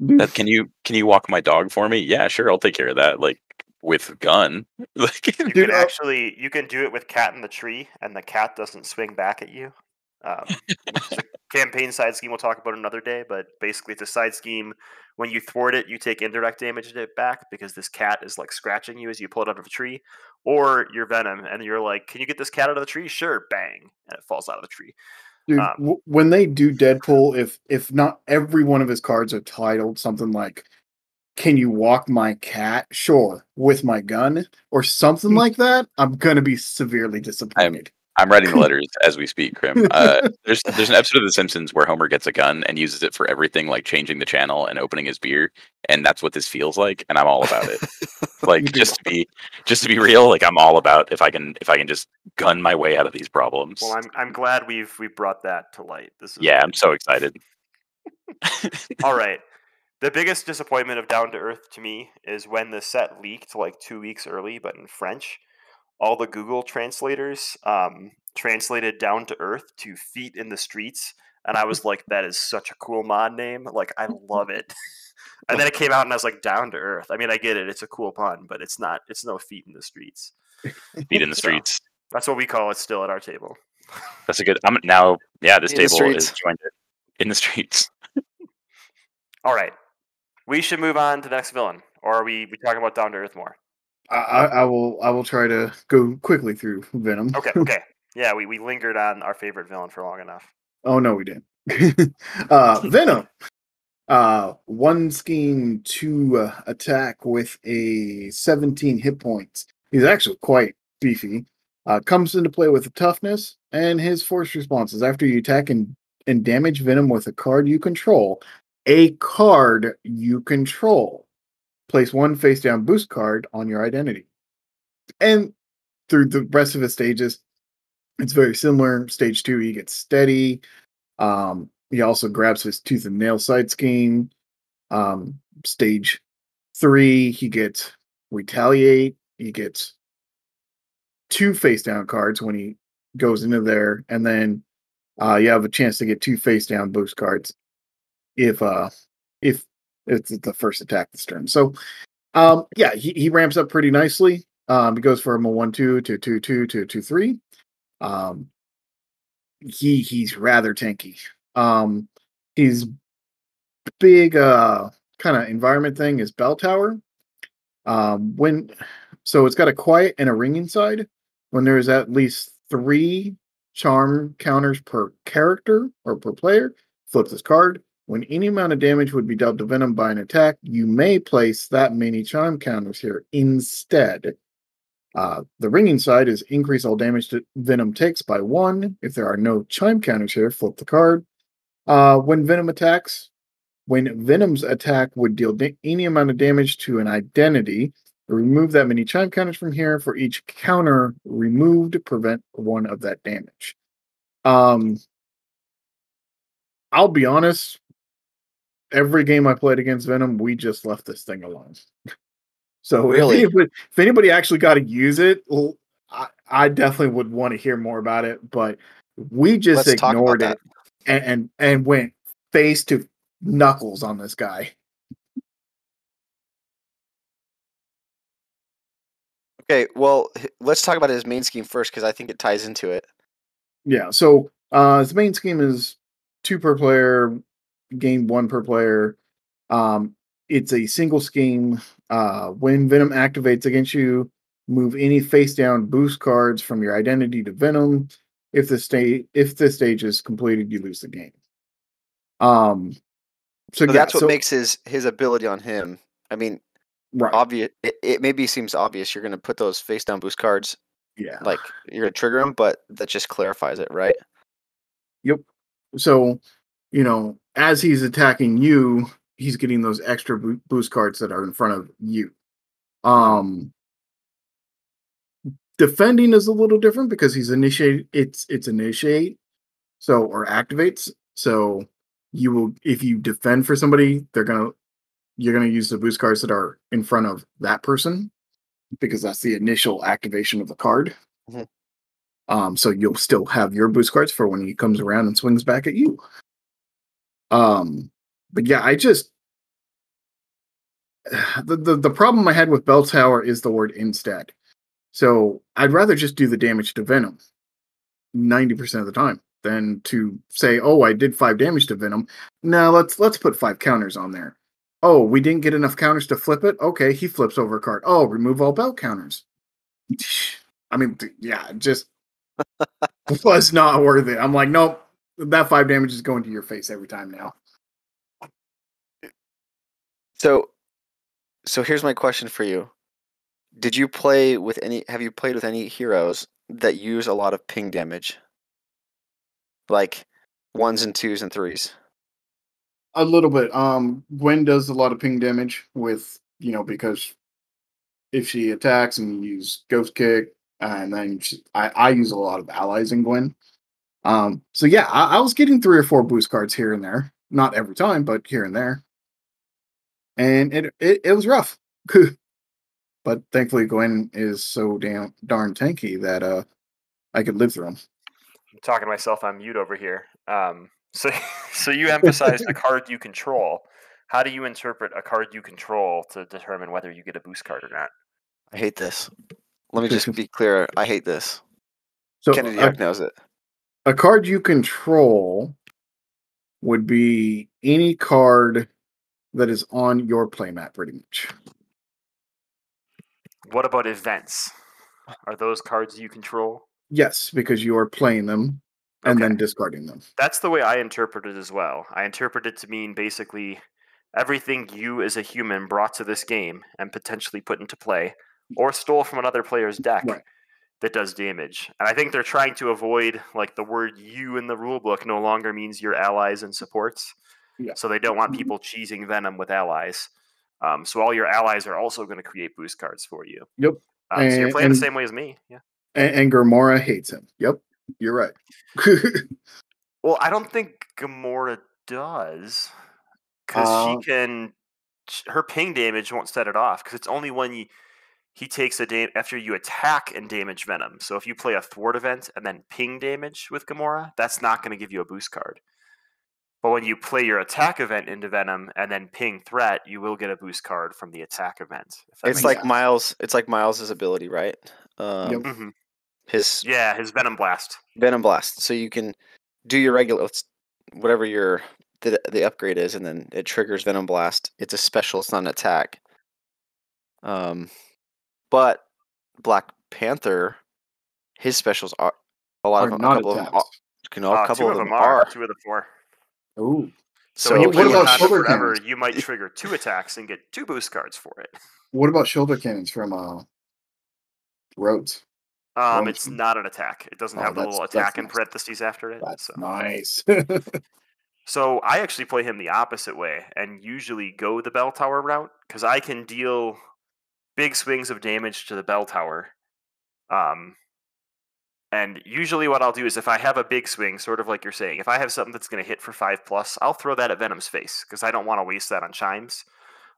Dude,
can you walk my dog for me? Yeah, sure, I'll take care of that. Like with gun. Like,
You
Dude,
you can do it with Cat in the Tree, and the cat doesn't swing back at you. Which is a campaign side scheme we'll talk about another day, but basically it's a side scheme. When you thwart it, you take indirect damage to it back because this cat is like scratching you as you pull it out of a tree, or you're Venom and you're like, "Can you get this cat out of the tree?" Sure, bang, and it falls out of the tree.
dude, when they do Deadpool, if not every one of his cards are titled something like "Can you walk my cat?" Sure, with my gun or something like that, I'm gonna be severely disappointed.
I'm writing the letters as we speak, Krim. There's an episode of The Simpsons where Homer gets a gun and uses it for everything, like changing the channel and opening his beer, and that's what this feels like, and I'm all about it. Like just to be real, like I'm all about if I can just gun my way out of these problems.
Well, I'm glad we've brought that to light. This is
Yeah, I'm so excited.
all right. The biggest disappointment of Down to Earth to me is when the set leaked like 2 weeks early, but in French. All the Google translators translated Down to Earth to Feet in the Streets, and I was like, that is such a cool mod name. Like, I love it. And then it came out, and I was like, Down to Earth. I mean, I get it; it's a cool pun, but it's not. It's no Feet in the Streets.
Feet in the
So,
streets.
that's what we call it still at our table.
That's a good. I'm now. Yeah, this
In the
table is
streets.
joined it in the streets.
All right, we should move on to the next villain, or are we talking about Down to Earth more?
I will try to go quickly through Venom.
Okay. Yeah, we lingered on our favorite villain for long enough.
Oh no, we didn't. Venom. One scheme to attack with a 17 hit points. He's actually quite beefy. Comes into play with a toughness, and his force responses after you attack and damage Venom with a card you control. A card you control. Place one face down boost card on your identity. And through the rest of his stages, it's very similar. Stage 2, he gets steady. He also grabs his tooth and nail side scheme. Stage 3, he gets retaliate. He gets 2 face down cards when he goes into there, and then you have a chance to get 2 face down boost cards if if it's the first attack this turn. So yeah, he ramps up pretty nicely. He goes from a 1/2 to 2/2 to 2/3. He's rather tanky. His big kind of environment thing is bell tower. When so it's got a quiet and a ringing side. When there's at least 3 charm counters per character or per player, flip this card. When any amount of damage would be dealt to Venom by an attack, you may place that many charm counters here instead. The ringing side is increase all damage that Venom takes by 1. If there are no chime counters here, flip the card. When Venom's attack would deal any amount of damage to an identity, remove that many chime counters from here. For each counter removed, prevent 1 of that damage. I'll be honest. Every game I played against Venom, we just left this thing alone. So
Really?
if anybody actually got to use it, well, I definitely would want to hear more about it. But we just
Let's talk about
ignored it and went face to knuckles on this guy.
Okay, well, let's talk about his main scheme first because I think it ties into it.
Yeah. So his main scheme is 2 per player, gain 1 per player. It's a single scheme. When Venom activates against you, move any face down boost cards from your identity to Venom. If the stage is completed, you lose the game. So yeah,
that's what makes his ability on him. I mean,
right.
obvious. It maybe seems obvious. You're going to put those face down boost cards.
Yeah.
Like you're going to trigger them, but that just clarifies it, right?
Yep. So, as he's attacking you, he's getting those extra boost cards that are in front of you. Defending is a little different because he's initiate. It's initiate, so or activates. So you will, if you defend for somebody, you're gonna use the boost cards that are in front of that person because that's the initial activation of the card.
Mm-hmm.
So you'll still have your boost cards for when he comes around and swings back at you. But yeah, I just the problem I had with Bell Tower is the word instead. So I'd rather just do the damage to Venom 90% of the time than to say, oh, I did 5 damage to Venom. Now let's put 5 counters on there. Oh, we didn't get enough counters to flip it. Okay, he flips over a card. Oh, remove all bell counters. I mean, yeah, just was not worth it. I'm like, nope, that 5 damage is going to your face every time now.
So here's my question for you. Have you played with any heroes that use a lot of ping damage? Like 1s and 2s and 3s?
A little bit. Gwen does a lot of ping damage with, because if she attacks and you use Ghost Kick, and then I use a lot of allies in Gwen. So yeah, I was getting 3 or 4 boost cards here and there. Not every time, but here and there. And it was rough. But thankfully Gwen is so darn tanky that I could live through them.
I'm talking to myself on mute over here. So you emphasized a card you control. How do you interpret a card you control to determine whether you get a boost card or not?
I hate this. Let me just be clear. I hate this.
So
Kennedy Duck knows it.
A card you control would be any card that is on your playmat, pretty much.
What about events? Are those cards you control?
Yes, because you are playing them and then discarding them.
That's the way I interpret it as well. I interpret it to mean basically everything you as a human brought to this game and potentially put into play or stole from another player's deck that does damage. And I think they're trying to avoid, like, the word you in the rulebook no longer means your allies and supports.
Yeah.
So they don't want people cheesing Venom with allies. So all your allies are also going to create boost cards for you.
Yep.
So you're playing the same way as me. Yeah.
And Gamora hates him. Yep. You're right.
Well, I don't think Gamora does. Because her ping damage won't set it off. Because it's only when he takes after you attack and damage Venom. So if you play a thwart event and then ping damage with Gamora, that's not going to give you a boost card. But when you play your attack event into Venom and then ping threat, you will get a boost card from the attack event. If that
It's
makes
like
sense.
Miles. It's like Miles's ability, right?
Yep.
Mhm.
His
Yeah, his Venom Blast.
Venom Blast. So you can do your regular, whatever your the upgrade is, and then it triggers Venom Blast. It's a special. It's not an attack. But Black Panther, his specials are a lot
Are
of them. A
not
couple of them
attacks.
are. A couple
Two
of
of
them
them are.
are.
2 of the 4.
Ooh.
So,
So
when you
what
play
about
Wakanda
shoulder
Forever,
cannons?
you might trigger 2 attacks and get 2 boost cards for it.
What about shoulder cannons from Rhodes?
It's not an attack. It doesn't
Oh,
have the
that's-
little
that's
attack in
nice.
parentheses after it.
That's
So.
nice.
So I actually play him the opposite way and usually go the bell tower route because I can deal big swings of damage to the bell tower. And usually what I'll do is if I have a big swing, sort of like you're saying, if I have something that's going to hit for 5+, I'll throw that at Venom's face because I don't want to waste that on chimes.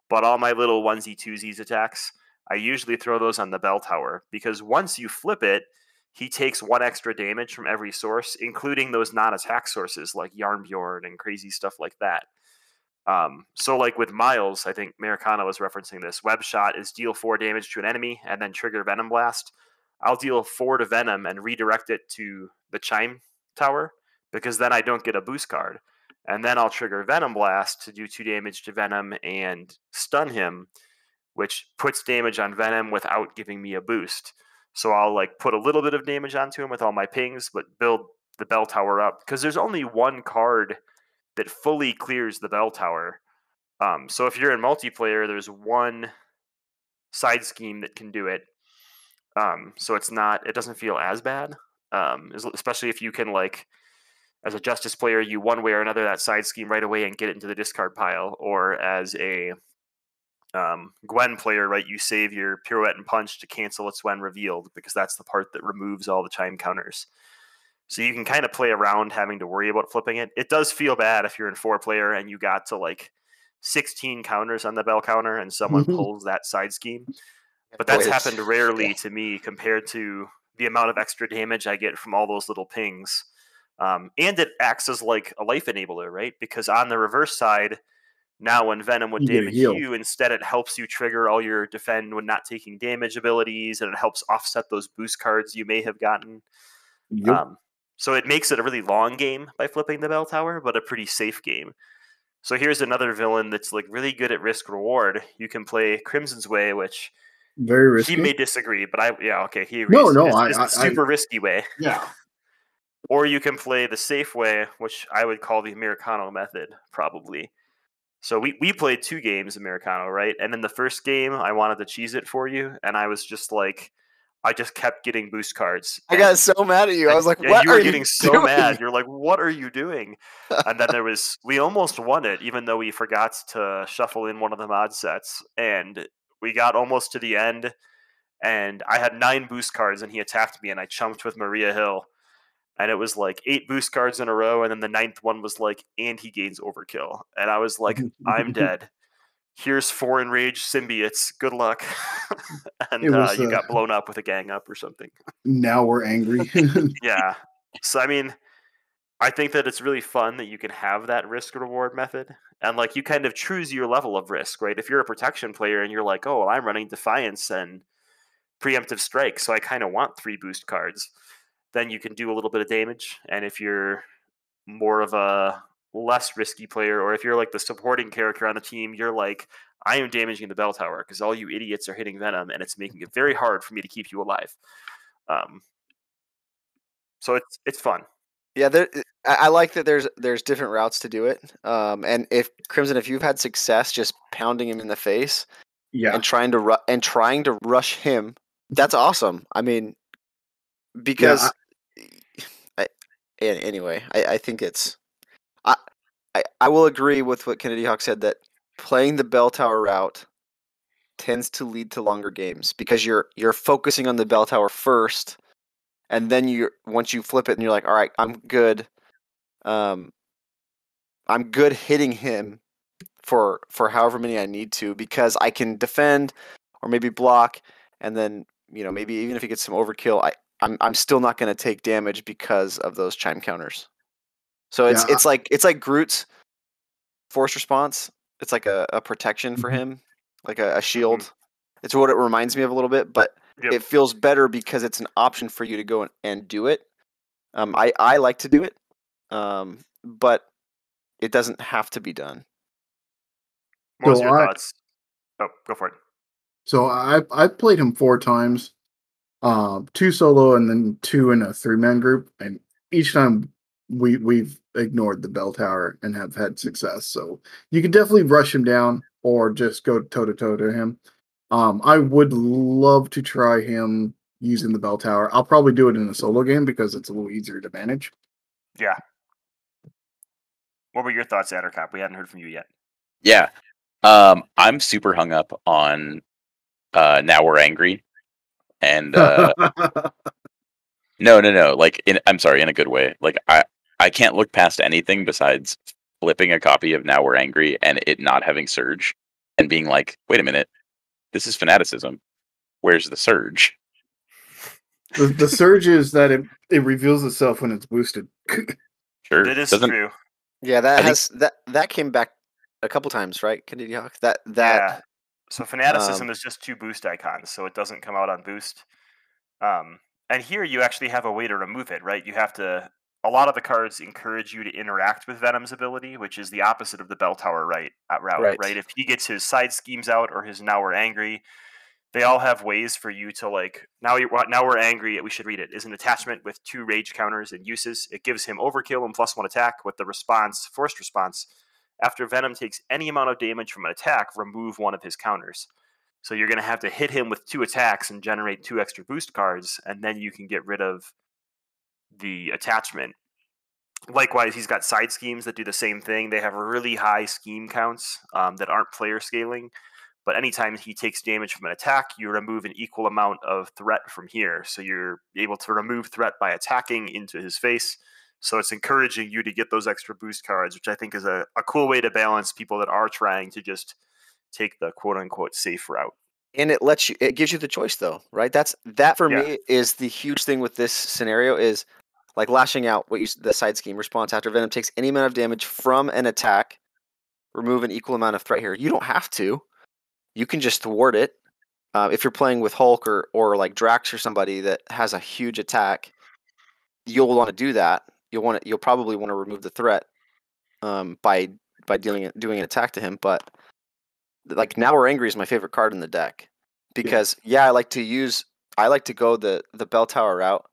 But all my little onesie twosies attacks, I usually throw those on the bell tower because once you flip it, he takes 1 extra damage from every source, including those non-attack sources like Yarnbjorn and crazy stuff like that. So like with Miles, I think Amerikano was referencing this. Web Shot is deal 4 damage to an enemy and then trigger Venom Blast. I'll deal 4 to Venom and redirect it to the Chime Tower because then I don't get a boost card. And then I'll trigger Venom Blast to do 2 damage to Venom and stun him, which puts damage on Venom without giving me a boost. So I'll like put a little bit of damage onto him with all my pings, but build the bell tower up because there's only 1 card that fully clears the bell tower. So if you're in multiplayer, there's 1 side scheme that can do it. So it doesn't feel as bad, especially if you can like, as a Justice player, you one way or another that side scheme right away and get it into the discard pile, or as a Gwen player, right, you save your pirouette and punch to cancel its when revealed because that's the part that removes all the chime counters. So you can kind of play around having to worry about flipping it. It does feel bad if you're in 4-player and you got to like 16 counters on the bell counter and someone pulls that side scheme. But that's happened rarely to me compared to the amount of extra damage I get from all those little pings. And it acts as like a life enabler, right? Because on the reverse side, now when Venom would
You get a
damage
heal.
you, instead it helps you trigger all your defend when not taking damage abilities, and it helps offset those boost cards you may have gotten.
Yep.
So it makes it a really long game by flipping the bell tower, but a pretty safe game. So here's another villain that's like really good at risk reward. You can play Crimson's Way, which
Very risky.
he may disagree, but he agrees.
No,
It's the super risky way.
Yeah.
Or you can play the safe way, which I would call the Amerikano method, probably. So we played 2 games Amerikano, right? And in the first game, I wanted to cheese it for you, and I was just like, I just kept getting boost cards.
I got so mad at you. I was like,
Yeah,
"What
you were
are
getting
you
so
doing?"
mad. You're like, what are you doing? And then we almost won it, even though we forgot to shuffle in one of the mod sets. And we got almost to the end, and I had 9 boost cards, and he attacked me, and I chumped with Maria Hill. And it was like 8 boost cards in a row, and then the 9th one was like, and he gains overkill. And I was like, I'm dead. Here's 4 enraged symbiotes. Good luck. And
It was,
you got blown up with a gang up or something.
Now we're angry.
Yeah. So, I mean, I think that it's really fun that you can have that risk reward method. And like you kind of choose your level of risk, right? If you're a protection player and you're like, oh, well, I'm running Defiance and Preemptive Strike, so I kind of want 3 boost cards, then you can do a little bit of damage. And if you're more of a less risky player, or if you're like the supporting character on the team, you're like, I am damaging the bell tower because all you idiots are hitting Venom, and it's making it very hard for me to keep you alive. So it's fun.
Yeah, I like that there's different routes to do it. And if Crimson, if you've had success just pounding him in the face
Yeah.
and trying to rush him, that's awesome. I mean, because anyway, I think it's I will agree with what Kennedy Hawk said, that playing the bell tower route tends to lead to longer games because you're focusing on the bell tower first, and then once you flip it and you're like, all right, I'm good. I'm good hitting him for however many I need to because I can defend or maybe block, and then maybe even if he gets some overkill, I'm still not going to take damage because of those chime counters. So
Yeah,
it's like Groot's force response. It's like a protection for
Mhm.
him, like a shield. It's what it reminds me of a little bit, but
Yep.
it feels better because it's an option for you to go and do it. I like to do it, but it doesn't have to be done.
What was
So
your thoughts? Oh, go for it.
So I played him 4 times, 2 solo and then 2 in a 3-man group, and each time we've ignored the bell tower and have had success. So you can definitely rush him down or just go toe to toe to him. I would love to try him using the bell tower. I'll probably do it in a solo game because it's a little easier to manage.
Yeah. What were your thoughts, Attercop? We hadn't heard from you yet.
Yeah. I'm super hung up on Now We're Angry. And no. Like I'm sorry, in a good way. Like I can't look past anything besides flipping a copy of Now We're Angry and it not having surge and being like, wait a minute, this is fanaticism. Where's the surge?
The surge is that it reveals itself when it's boosted.
Sure.
That is
Doesn't
true.
Yeah,
I think
that came back a couple times, right? Kennedy Hawk. That
Yeah. So fanaticism
um,
is just 2 boost icons, so it doesn't come out on boost. And here you actually have a way to remove it, right? You have to. A lot of the cards encourage you to interact with Venom's ability, which is the opposite of the Bell Tower route,
Right.
right? If he gets his side schemes out or his Now We're Angry, they all have ways for you to like. Now we're angry. We should read it. Is an attachment with 2 rage counters and uses. It gives him overkill and +1 attack with the response, forced response. After Venom takes any amount of damage from an attack, remove one of his counters. So you're going to have to hit him with 2 attacks and generate 2 extra boost cards, and then you can get rid of the attachment. Likewise, he's got side schemes that do the same thing. They have really high scheme counts that aren't player scaling, but anytime he takes damage from an attack, you remove an equal amount of threat from here. So you're able to remove threat by attacking into his face. So it's encouraging you to get those extra boost cards, which I think is a cool way to balance people that are trying to just take the quote unquote safe route.
and it gives you the choice though, right? That for
Yeah.
me is the huge thing with this scenario is like lashing out the side scheme response after Venom takes any amount of damage from an attack, remove an equal amount of threat here. You don't have to. You can just thwart it. If you're playing with Hulk or like Drax or somebody that has a huge attack, you'll want to do that. You'll probably want to remove the threat by doing an attack to him. But like Now We're Angry is my favorite card in the deck because I like to go the bell tower route,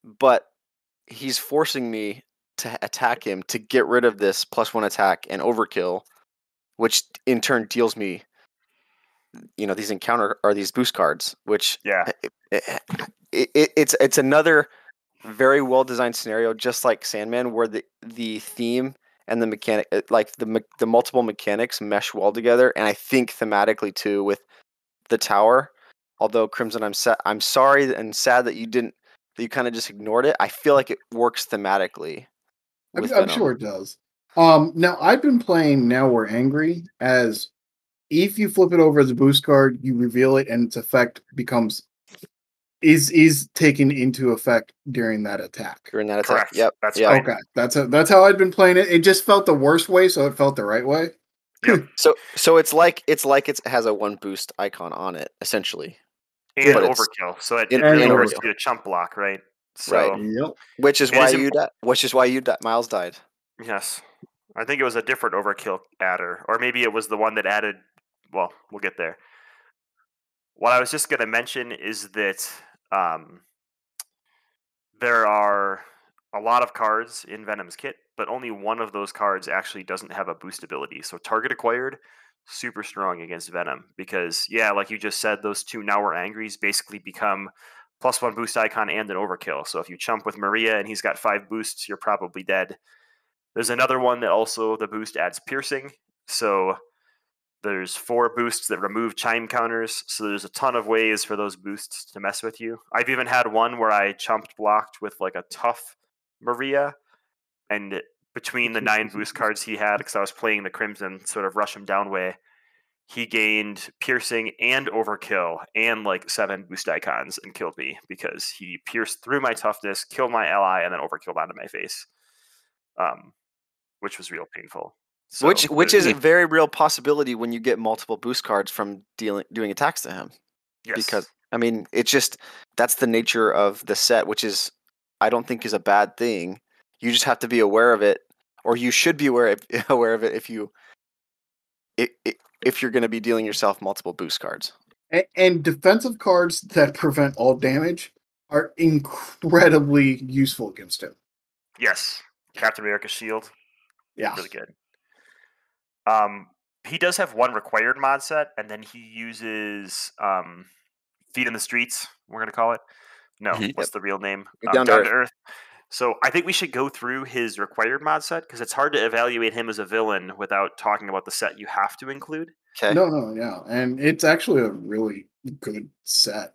but he's forcing me to attack him to get rid of this +1 attack and overkill, which in turn deals me, these encounter or these boost cards, which
Yeah.
it's another very well designed scenario, just like Sandman, where the theme and the mechanic, like the multiple mechanics, mesh well together, and I think thematically too with the tower. Although Crimson, I'm sorry and sad that you kind of just ignored it. I feel like it works thematically with
I'm
Venom.
sure it does. Now I've been playing Now We're Angry as if you flip it over as a boost card, you reveal it, and its effect becomes is taken into effect during that attack.
During that attack.
Correct.
Yep.
That's
yep.
right.
Okay, that's how I'd been playing it. It just felt the worst way, so it felt the right way.
Yep.
So it's like it has a 1 boost icon on it essentially,
And
but it's
overkill. So it
and
really
and
hurts
overkill.
you to chump block, right? So
Right.
Yep.
which is
it
why
is
you
imp-
Miles died.
yes. I think it was a different overkill adder, or maybe it was the one that added. Well, we'll get there. What I was just going to mention is that there are a lot of cards in Venom's kit, but only one of those cards actually doesn't have a boost ability. So target acquired, super strong against Venom because, like you just said, those 2 Now We're Angries basically become +1 boost icon and an overkill. So if you chump with Maria and he's got 5 boosts, you're probably dead. There's another one that also the boost adds piercing. So there's 4 boosts that remove chime counters. So there's a ton of ways for those boosts to mess with you. I've even had one where I chumped blocked with like a tough Maria, and between the 9 boost cards he had, because I was playing the Crimson sort of rush him down way, he gained piercing and overkill and like 7 boost icons and killed me because he pierced through my toughness, killed my ally, and then overkilled onto my face. which was real painful. So,
which is a very real possibility when you get multiple boost cards from doing attacks to him.
yes.
Because I mean, it's just that's the nature of the set, which is I don't think is a bad thing. You just have to be aware of it, or you should be aware of it if you're going to be dealing yourself multiple boost cards.
And defensive cards that prevent all damage are incredibly useful against him.
Yes, Captain America Shield,
Yeah.
really good. He does have one required mod set, and then he uses Feet in the Streets, we're going to call it. No, what's the real name?
Down to
Earth. So I think we should go through his required mod set, because it's hard to evaluate him as a villain without talking about the set you have to include.
Okay.
No, yeah. And it's actually a really good set.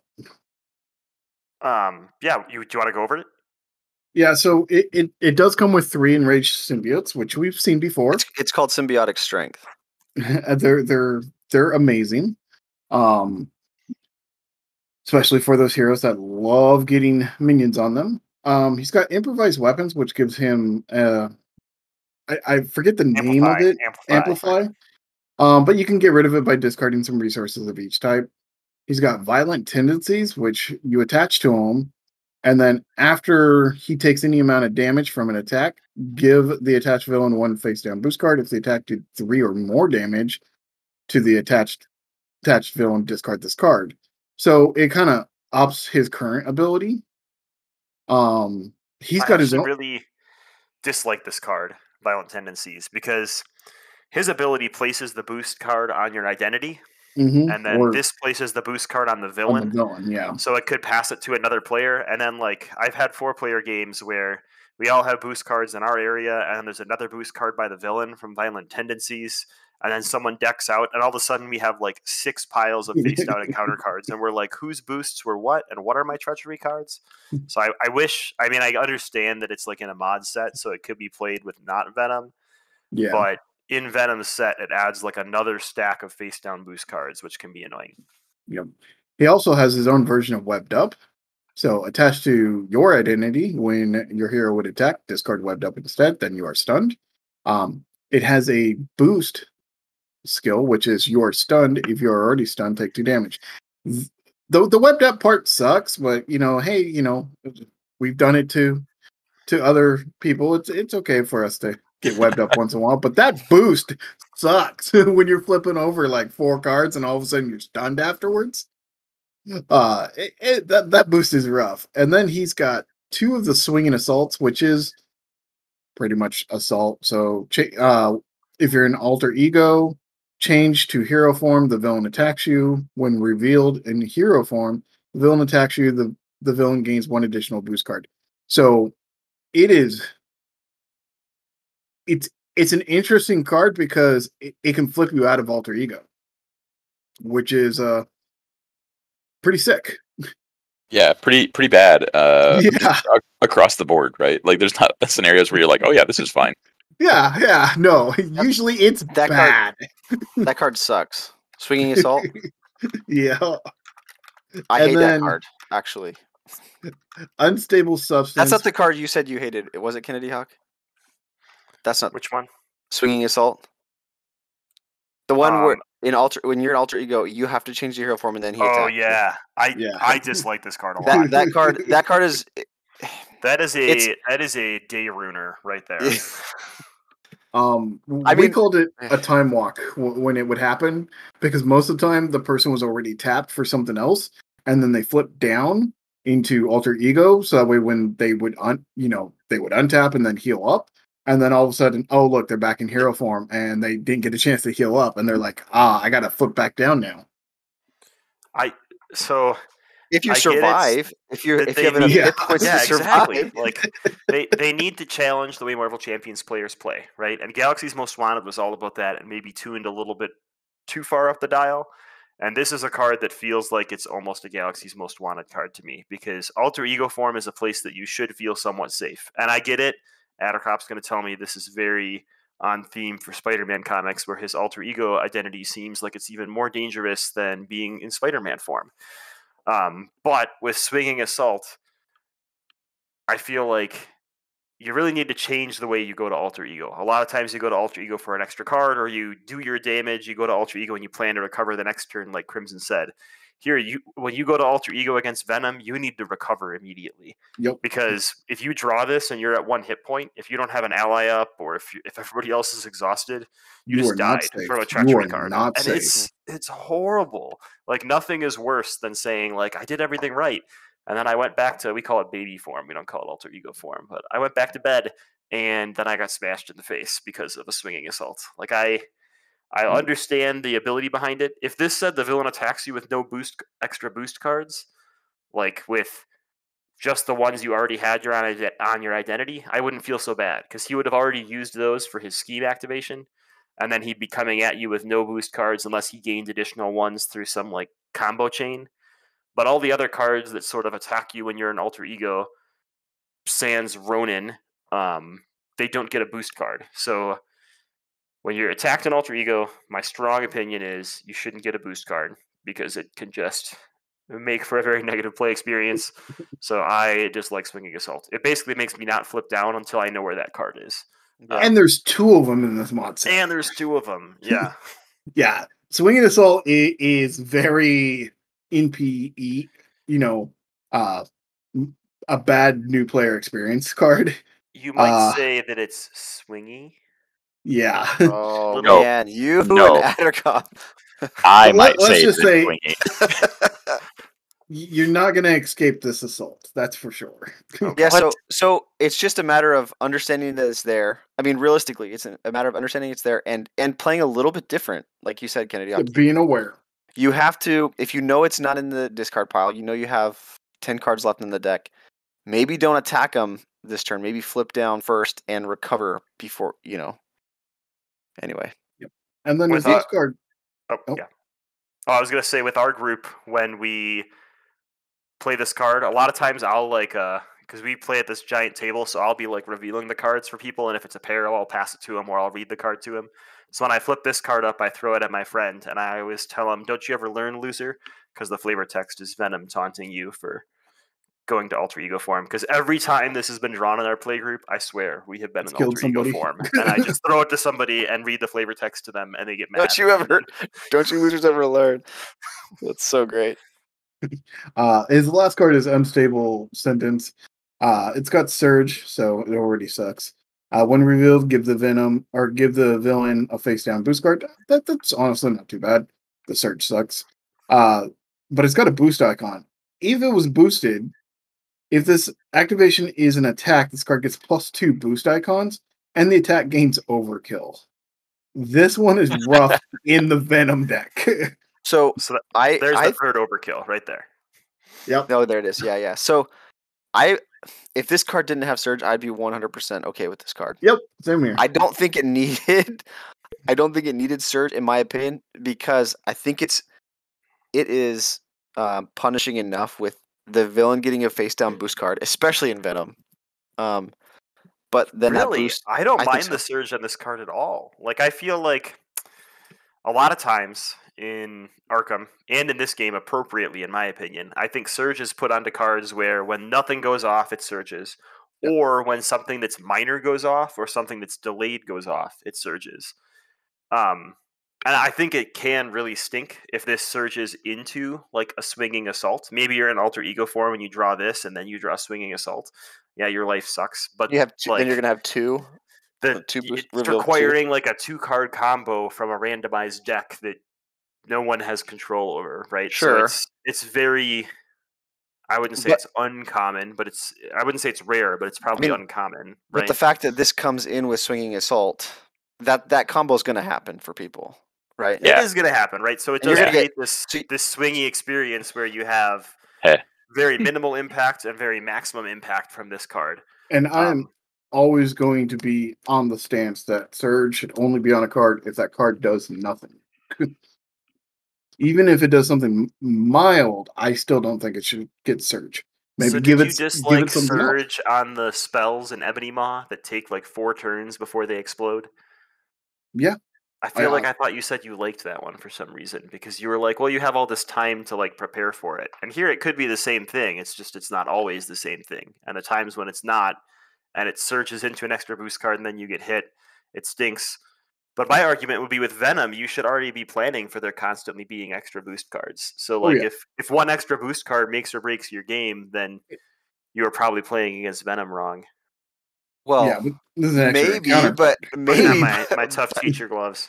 Yeah, do you want to go over it?
Yeah, so it does come with 3 enraged symbiotes, which we've seen before.
It's called symbiotic strength.
They're amazing. Especially for those heroes that love getting minions on them. He's got improvised weapons, which gives him I forget the name of it. Amplify. But you can get rid of it by discarding some resources of each type. He's got violent tendencies, which you attach to him, and then after he takes any amount of damage from an attack, give the attached villain 1 face-down boost card. If the attack did 3 or more damage to the attached villain, discard this card. So it kind of ups his current ability. He's got his own.
I really dislike this card, Violent Tendencies, because his ability places the boost card on your identity, and then this places the boost card on the villain.
Yeah.
So it could pass it to another player, and then I've had 4-player games where we all have boost cards in our area, and then there's another boost card by the villain from Violent Tendencies, and then someone decks out, and all of a sudden we have 6 piles of face down encounter cards, and we're like, whose boosts were what, and what are my treachery cards? So I wish, I understand that it's in a mod set, so it could be played with not Venom, but in Venom's set, it adds another stack of face down boost cards, which can be annoying.
Yep. He also has his own version of Webbed Up. So attached to your identity, when your hero would attack, discard Webbed Up instead, then you are stunned. It has a boost skill, which is you're stunned. If you're already stunned, take 2 damage. The Webbed Up part sucks, but hey, we've done it to other people. It's okay for us to get webbed up once in a while, but that boost sucks when you're flipping over 4 cards and all of a sudden you're stunned afterwards. That boost is rough. And then he's got 2 of the swinging assaults, which is pretty much assault. So if you're an alter ego, change to hero form, the villain attacks you. When revealed in hero form, the villain attacks you, the villain gains 1 additional boost card. So it's an interesting card because it can flip you out of alter ego, which is pretty sick.
Yeah, pretty bad.
Yeah.
Across the board, right? There's not scenarios where you're like, oh yeah, this is fine.
Yeah. No, usually it's
that
bad.
That card sucks. Swinging Assault.
Yeah.
I hate that card, actually.
Unstable Substance.
That's not the card you said you hated. Was it Kennedy Hawk? That's not.
Which one?
Swinging Assault. The one where when you're an alter ego, you have to change the hero form and then he attacks.
Oh yeah. I dislike this card a lot.
That card is
that is a day ruiner right there.
We called it a time walk when it would happen, because most of the time the person was already tapped for something else, and then they flipped down into alter ego, so that way when they would they would untap and then heal up, and then all of a sudden, oh look, they're back in hero form and they didn't get a chance to heal up, and they're like, I gotta flip back down now.
If you survive, if you have enough hit points to survive.
Exactly. They need to challenge the way Marvel Champions players play, right? And Galaxy's Most Wanted was all about that, and maybe tuned a little bit too far up the dial. And this is a card that feels like it's almost a Galaxy's Most Wanted card to me, because alter ego form is a place that you should feel somewhat safe. And I get it. Attercop's going to tell me this is very on theme for Spider-Man comics, where his alter ego identity seems like it's even more dangerous than being in Spider-Man form. But with Swinging Assault, I feel like you really need to change the way you go to Alter Ego. A lot of times you go to Alter Ego for an extra card, or you do your damage, you go to Alter Ego and you plan to recover the next turn, like Crimson said. Here, when you go to Alter Ego against Venom, you need to recover immediately.
Yep.
Because if you draw this and you're at 1 hit point, if you don't have an ally up, or if everybody else is exhausted, you just
are not
died
safe.
from a
You
treachery
are
card.
not
And
safe.
it's horrible. Like, nothing is worse than saying, like, I did everything right. And then I went back to, we call it baby form. We don't call it Alter Ego form. But I went back to bed, and then I got smashed in the face because of a swinging assault. Like, I understand the ability behind it. If this said the villain attacks you with no extra boost cards, like with just the ones you already had on your identity, I wouldn't feel so bad because he would have already used those for his scheme activation, and then he'd be coming at you with no boost cards unless he gained additional ones through some like combo chain. But all the other cards that sort of attack you when you're an Alter Ego, sans Ronin, they don't get a boost card. So when you're attacked in Alter Ego, my strong opinion is you shouldn't get a boost card because it can just make for a very negative play experience. So I dislike Swinging Assault. It basically makes me not flip down until I know where that card is.
And there's 2 of them in this mod set.
And there's 2 of them. Yeah.
Yeah. Swinging Assault is very in PE, a bad new player experience card.
You might say that it's swingy.
Yeah.
Oh
Little-
man, you
No.
and Attercop.
I
But
might
let's
say
just
that
say-
swinging.
You're not going to escape this assault. That's for sure.
Yeah,
What?
so it's just a matter of understanding that it's there. I mean, realistically, it's a matter of understanding it's there and playing a little bit different, like you said, Kennedy.
Being aware.
You have to, if you know it's not in the discard pile, you know you have 10 cards left in the deck. Maybe don't attack them this turn. Maybe flip down first and recover before, Anyway.
And then
With
his next card.
Oh, yeah. Oh, I was going to say with our group, when we play this card, a lot of times I'll because we play at this giant table, so I'll be like revealing the cards for people, and if it's a pair, I'll pass it to him or I'll read the card to him. So when I flip this card up, I throw it at my friend, and I always tell him, "Don't you ever learn, loser?" Because the flavor text is Venom taunting you for going to Alter Ego form. Because every time this has been drawn in our play group, I swear we have been in
killed
Alter Ego
somebody.
form, and I just throw it to somebody and read the flavor text to them, and they get mad.
Don't you losers ever learn? That's so great.
His last card is Unstable Sentence. It's got Surge, so it already sucks. When revealed, give the villain a face down boost card. That's honestly not too bad. The Surge sucks. But it's got a boost icon. If it was boosted, if this activation is an attack, this card gets +2 boost icons, and the attack gains Overkill. This one is rough in the Venom deck.
So
there's
I
the third overkill right there.
Yep.
No, there it is. Yeah. So if this card didn't have Surge, I'd be 100% okay with this card.
Yep, same here.
I don't think it needed Surge in my opinion because I think it is punishing enough with the villain getting a face down boost card, especially in Venom. But then that
Really,
boost,
I don't
I think
mind
so.
the surge on this card at all. Like, I feel like a lot of times in Arkham and in this game, appropriately, in my opinion, I think surge is put onto cards where when nothing goes off, it surges, or when something that's minor goes off, or something that's delayed goes off, it surges. And I think it can really stink if this surges into like a swinging assault. Maybe you're in Alter Ego form and you draw this, and then you draw swinging assault. Yeah, your life sucks. But
You have two,
like,
then you're gonna have two.
it's
reveal
requiring like a 2-card combo from a randomized deck that no one has control over, right?
Sure.
So it's very. I wouldn't say
But-
it's uncommon, but I wouldn't say it's rare, but it's probably uncommon,
But
right?
the fact that this comes in with swinging assault, that combo is gonna happen for people, right?
Yeah.
It is going to happen, right? So it
And you're
does
gonna
create
get-
this swingy experience where you have
Hey.
very minimal impact and very maximum impact from this card.
And I'm always going to be on the stance that Surge should only be on a card if that card does nothing. Even if it does something mild, I still don't think it should get Surge. Maybe
So
give
did
it
you dislike
something else.
Surge on the spells in Ebony Maw that take like 4 turns before they explode?
Yeah.
I feel like I thought you said you liked that one for some reason because you were like, well, you have all this time to like prepare for it. And here it could be the same thing. It's just it's not always the same thing. And the times when it's not, and it surges into an extra boost card and then you get hit, it stinks. But my argument would be with Venom, you should already be planning for there constantly being extra boost cards. So like if one extra boost card makes or breaks your game, then you're probably playing against Venom wrong.
Well,
yeah, but this is an
maybe, but
Putting on my tough teacher gloves.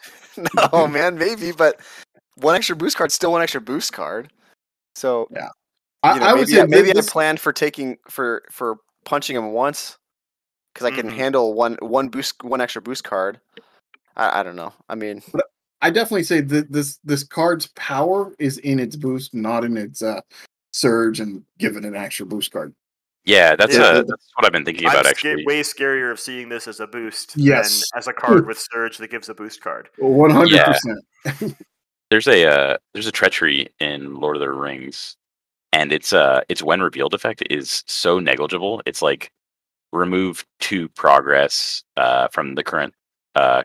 No, man, maybe, but one extra boost card is still one extra boost card. So
yeah,
I would say maybe I planned for taking for punching him once because I can handle one extra boost card. I don't know. I mean,
but I definitely say that this card's power is in its boost, not in its surge, and give it an extra boost card.
Yeah, that's what I've been thinking about. Actually,
way scarier of seeing this as a boost
than
as a card with surge that gives a boost card.
100%.
There's a treachery in Lord of the Rings, and its when revealed effect is so negligible. It's like remove 2 progress from the current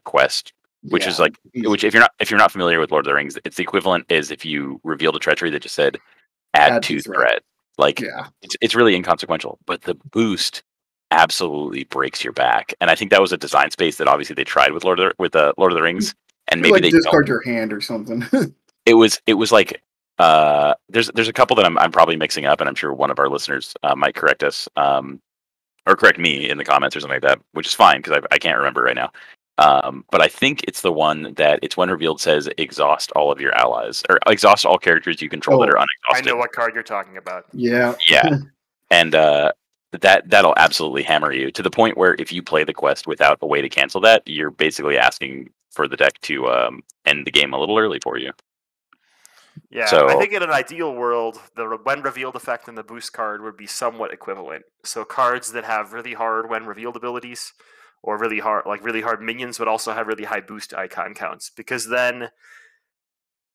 quest, which is like which if you're not familiar with Lord of the Rings, it's the equivalent is if you revealed a treachery that just said add 2 threat. Like it's really inconsequential, but the boost absolutely breaks your back. And I think that was a design space that obviously they tried with Lord of the Rings, and maybe they
discard your hand or something.
It was like there's a couple that I'm probably mixing up, and I'm sure one of our listeners might correct us or correct me in the comments or something like that, which is fine because I can't remember right now. But I think it's the one that it's when revealed says exhaust all of your allies or exhaust all characters you control that are unexhausted.
I know what card you're talking about.
Yeah.
And that'll absolutely hammer you to the point where if you play the quest without a way to cancel that, you're basically asking for the deck to end the game a little early for you.
Yeah, so, I think in an ideal world, the when revealed effect and the boost card would be somewhat equivalent. So cards that have really hard when revealed abilities or really hard minions would also have really high boost icon counts, because then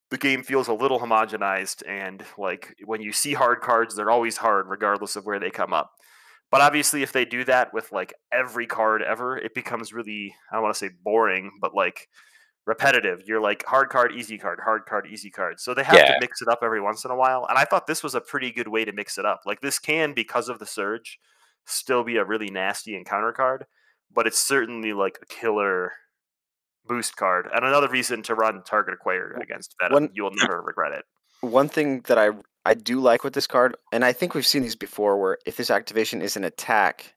the game feels a little homogenized, and like when you see hard cards, they're always hard regardless of where they come up. But obviously if they do that with like every card ever, it becomes really, I don't want to say boring, but like repetitive. You're like hard card, easy card, hard card, easy card. So they have to mix it up every once in a while. And I thought this was a pretty good way to mix it up. Like this can, because of the surge, still be a really nasty encounter card, but it's certainly like a killer boost card. And another reason to run target acquired against Venom. You will never regret it.
One thing that I do like with this card, and I think we've seen these before, where if this activation is an attack,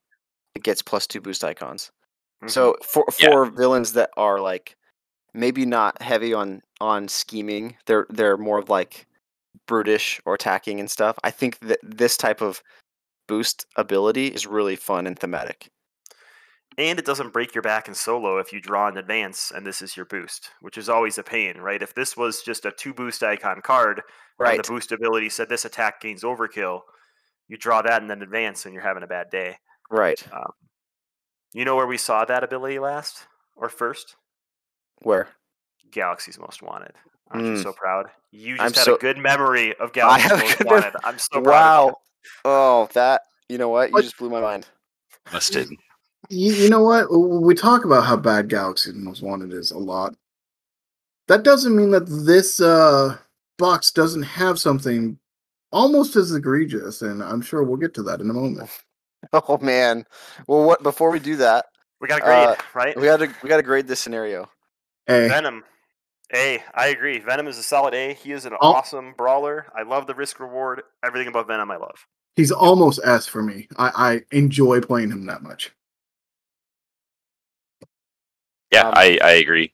it gets +2 boost icons. So for villains that are like maybe not heavy on scheming, they're more of like brutish or attacking and stuff. I think that this type of boost ability is really fun and thematic.
And it doesn't break your back in solo if you draw in advance and this is your boost, which is always a pain, right? If this was just a 2 boost icon card, and the boost ability said this attack gains overkill, you draw that and then advance and you're having a bad day.
Right.
You know where we saw that ability last or first?
Where?
Galaxy's Most Wanted. Aren't you so proud? You just had a good memory of Galaxy's Most Wanted. I'm so proud of you.
Oh, that, you know what? You just blew my mind.
Busted.
You know what? We talk about how bad Galaxy Most Wanted is a lot. That doesn't mean that this box doesn't have something almost as egregious, and I'm sure we'll get to that in a moment.
Oh man! Well, what? Before we do that,
we got to grade, right?
We got to grade this scenario.
A.
Venom. A. I agree. Venom is a solid A. He is an awesome brawler. I love the risk reward. Everything about Venom, I love.
He's almost S for me. I enjoy playing him that much.
Yeah, I agree.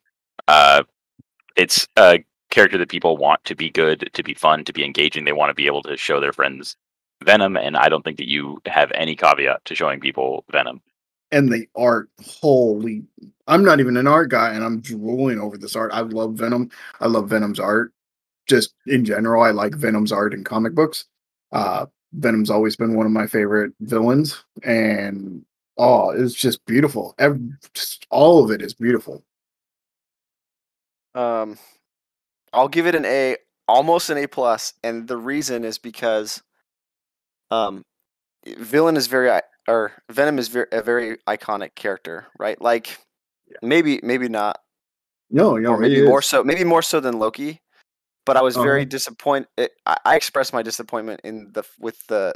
It's a character that people want to be good, to be fun, to be engaging. They want to be able to show their friends Venom, and I don't think that you have any caveat to showing people Venom.
And the art, holy! I'm not even an art guy, and I'm drooling over this art. I love Venom. I love Venom's art. Just in general, I like Venom's art in comic books. Venom's always been one of my favorite villains, and it's just beautiful. Just all of it is beautiful.
I'll give it an A, almost an A+, and the reason is because Venom is very a very iconic character, right? Like maybe not.
No,
or maybe more so. Maybe more so than Loki. But I was very disappointed. I expressed my disappointment with the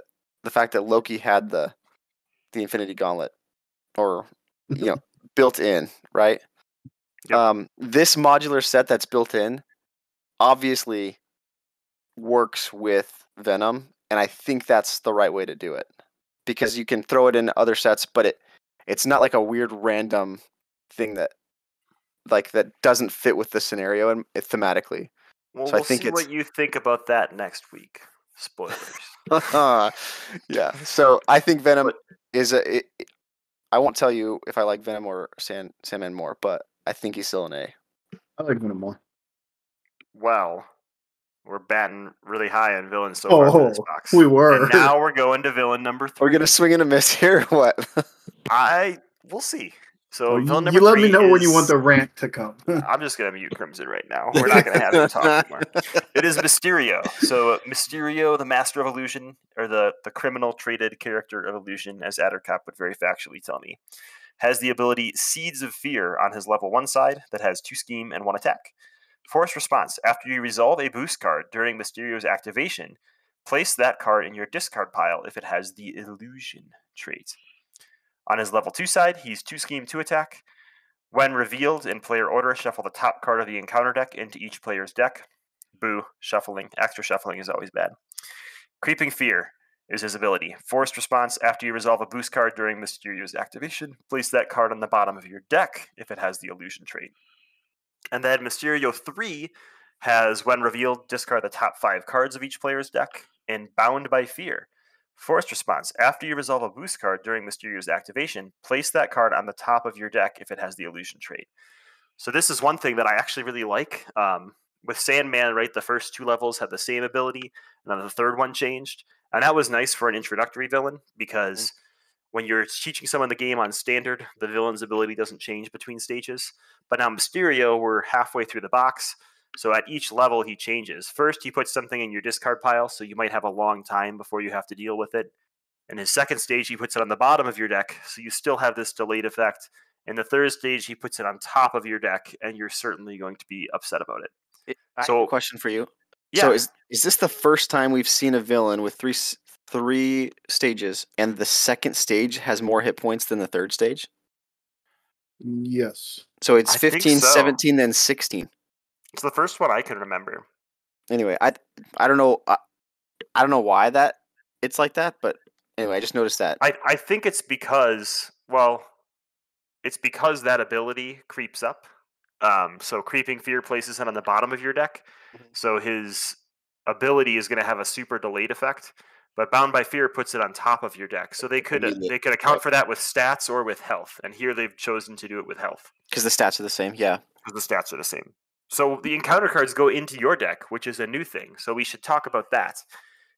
fact that Loki had the Infinity Gauntlet or built in, right?
Yep.
This modular set that's built in obviously works with Venom, and I think that's the right way to do it, because you can throw it in other sets, but it's not like a weird random thing that doesn't fit with the scenario and thematically.
Well,
So I
we'll
think
see what you think about that next week. Spoilers.
yeah. So I think Venom
But-
is I won't tell you if I like Venom or Sandman more, but I think he's still an A.
I like Venom more.
Well, we're batting really high on villains so far for this box.
We were.
And now we're going to villain number 3.
Are we gonna swing and a miss here or what?
We'll see. So
Oh,
villain
you
number
let
3
me know when you
is-
want the rant to come.
I'm just going to mute Crimson right now. We're not going to have him talk anymore. It is Mysterio. So Mysterio, the Master of Illusion, or the criminal traded character of illusion, as Attercop would very factually tell me, has the ability Seeds of Fear on his level 1 side that has 2 scheme and 1 attack. Force response. After you resolve a boost card during Mysterio's activation, place that card in your discard pile if it has the illusion trait. On his level 2 side, he's 2 scheme, 2 attack. When revealed in player order, shuffle the top card of the encounter deck into each player's deck. Boo, shuffling. Extra shuffling is always bad. Creeping Fear is his ability. Forced response. After you resolve a boost card during Mysterio's activation, place that card on the bottom of your deck if it has the illusion trait. And then Mysterio 3 has, when revealed, discard the top 5 cards of each player's deck, and Bound by Fear. Forced response. After you resolve a boost card during Mysterio's activation, place that card on the top of your deck if it has the illusion trait. So this is one thing that I actually really like. With Sandman, right, the first 2 levels had the same ability, and then the third one changed. And that was nice for an introductory villain, because when you're teaching someone the game on standard, the villain's ability doesn't change between stages. But now Mysterio, we're halfway through the box, so at each level he changes. First, he puts something in your discard pile, so you might have a long time before you have to deal with it. In his second stage, he puts it on the bottom of your deck, so you still have this delayed effect. In the third stage, he puts it on top of your deck, and you're certainly going to be upset about it.
I have a question for you.
Yeah.
So is this the first time we've seen a villain with three stages, and the second stage has more hit points than the third stage?
Yes.
So it's
I think
15,
so.
17, then 16.
It's the first one I can remember.
Anyway, I don't know. I don't know why it's like that, but anyway, I just noticed that.
I think it's because, well, it's because that ability creeps up. So Creeping Fear places it on the bottom of your deck. So his ability is going to have a super delayed effect. But Bound by Fear puts it on top of your deck. So they could account for that with stats or with health. And here they've chosen to do it with health.
Because the stats are the same, yeah.
Because the stats are the same. So the encounter cards go into your deck, which is a new thing. So we should talk about that.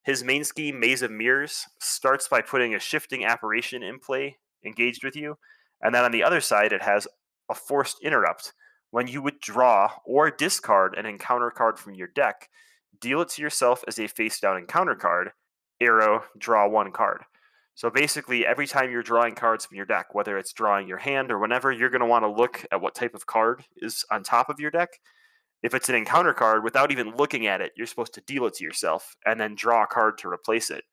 His main scheme, Maze of Mirrors, starts by putting a shifting apparition in play, engaged with you. And then on the other side, it has a forced interrupt. When you withdraw or discard an encounter card from your deck, deal it to yourself as a face-down encounter card. Arrow, draw 1 card. So basically, every time you're drawing cards from your deck, whether it's drawing your hand or whenever, you're going to want to look at what type of card is on top of your deck. If it's an encounter card, without even looking at it, you're supposed to deal it to yourself and then draw a card to replace it.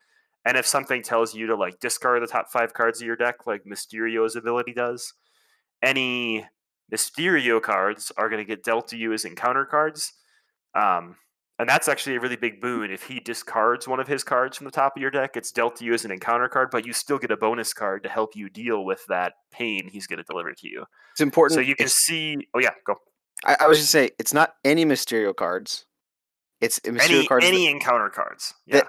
And if something tells you to discard the top 5 cards of your deck, like Mysterio's ability does, any Mysterio cards are going to get dealt to you as encounter cards. And that's actually a really big boon. If he discards one of his cards from the top of your deck, it's dealt to you as an encounter card, but you still get a bonus card to help you deal with that pain he's going to deliver to you.
It's important.
So you can see... Oh, yeah, go.
I was just saying, it's not any Mysterio cards. It's Mysterio cards.
Any encounter cards. Yeah.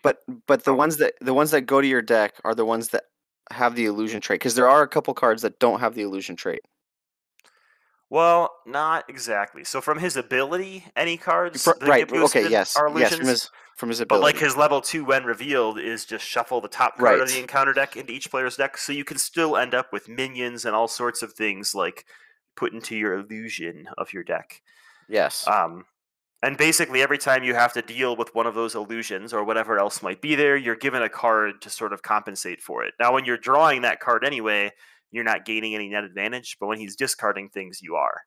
But the ones that go to your deck are the ones that have the illusion trait, because there are a couple cards that don't have the illusion trait.
Well, not exactly. So from his ability, any cards
right?
get
Okay, yes,
are illusions.
yes, from his ability.
But his level 2 when revealed is just shuffle the top card of the encounter deck into each player's deck, so you can still end up with minions and all sorts of things put into your illusion of your deck.
Yes.
And basically every time you have to deal with one of those illusions or whatever else might be there, you're given a card to sort of compensate for it. Now, when you're drawing that card anyway, you're not gaining any net advantage, but when he's discarding things, you are.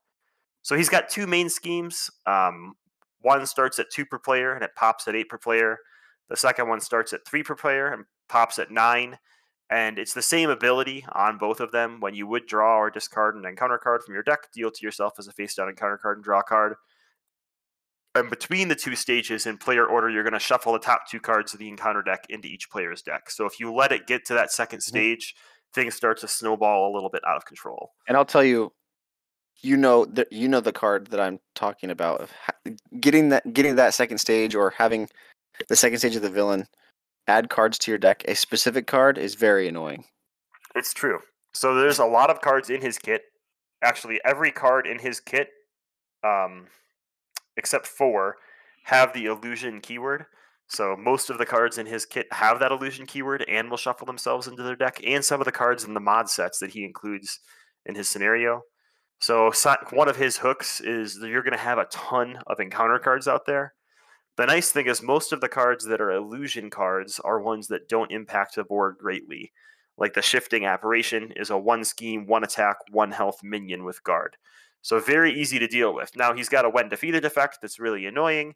So he's got 2 main schemes. One starts at 2 per player, and it pops at 8 per player. The second one starts at 3 per player and pops at 9. And it's the same ability on both of them. When you would draw or discard an encounter card from your deck, deal to yourself as a face-down encounter card and draw a card. And between the two stages in player order, you're going to shuffle the top 2 cards of the encounter deck into each player's deck. So if you let it get to that second stage, things start to snowball a little bit out of control.
And I'll tell you, you know the card that I'm talking about. Of getting that second stage or having the second stage of the villain add cards to your deck. A specific card is very annoying.
It's true. So there's a lot of cards in his kit. Actually, every card in his kit, except 4, have the illusion keyword. So most of the cards in his kit have that illusion keyword and will shuffle themselves into their deck, and some of the cards in the mod sets that he includes in his scenario. So one of his hooks is that you're going to have a ton of encounter cards out there. The nice thing is most of the cards that are illusion cards are ones that don't impact the board greatly. Like the Shifting Apparition is a 1 scheme, 1 attack, 1 health minion with guard. So very easy to deal with. Now he's got a when defeated effect that's really annoying,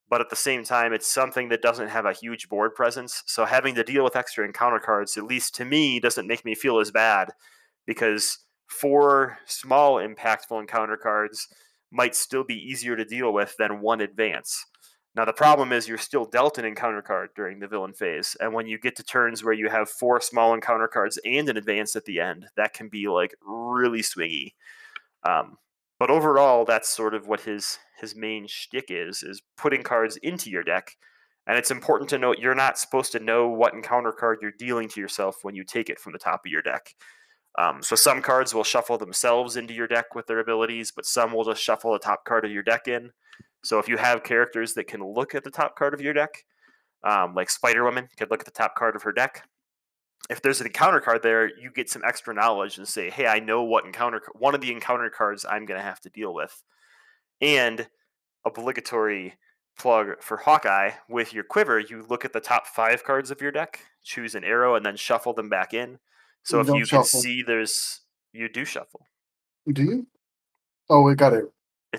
but at the same time it's something that doesn't have a huge board presence. So having to deal with extra encounter cards, at least to me, doesn't make me feel as bad, because 4 small impactful encounter cards might still be easier to deal with than 1 advance. Now, the problem is you're still dealt an encounter card during the villain phase, and when you get to turns where you have 4 small encounter cards and an advance at the end, that can be like really swingy. But overall, that's sort of what his main shtick is putting cards into your deck. And it's important to note you're not supposed to know what encounter card you're dealing to yourself when you take it from the top of your deck. So some cards will shuffle themselves into your deck with their abilities, but some will just shuffle the top card of your deck in. So if you have characters that can look at the top card of your deck, like Spider-Woman could look at the top card of her deck, if there's an encounter card there, you get some extra knowledge and say, hey, I know what one of the encounter cards I'm going to have to deal with. And obligatory plug for Hawkeye, with your quiver, you look at the top 5 cards of your deck, choose an arrow, and then shuffle them back in. So if you can see you do shuffle.
Do you? Oh, it got it.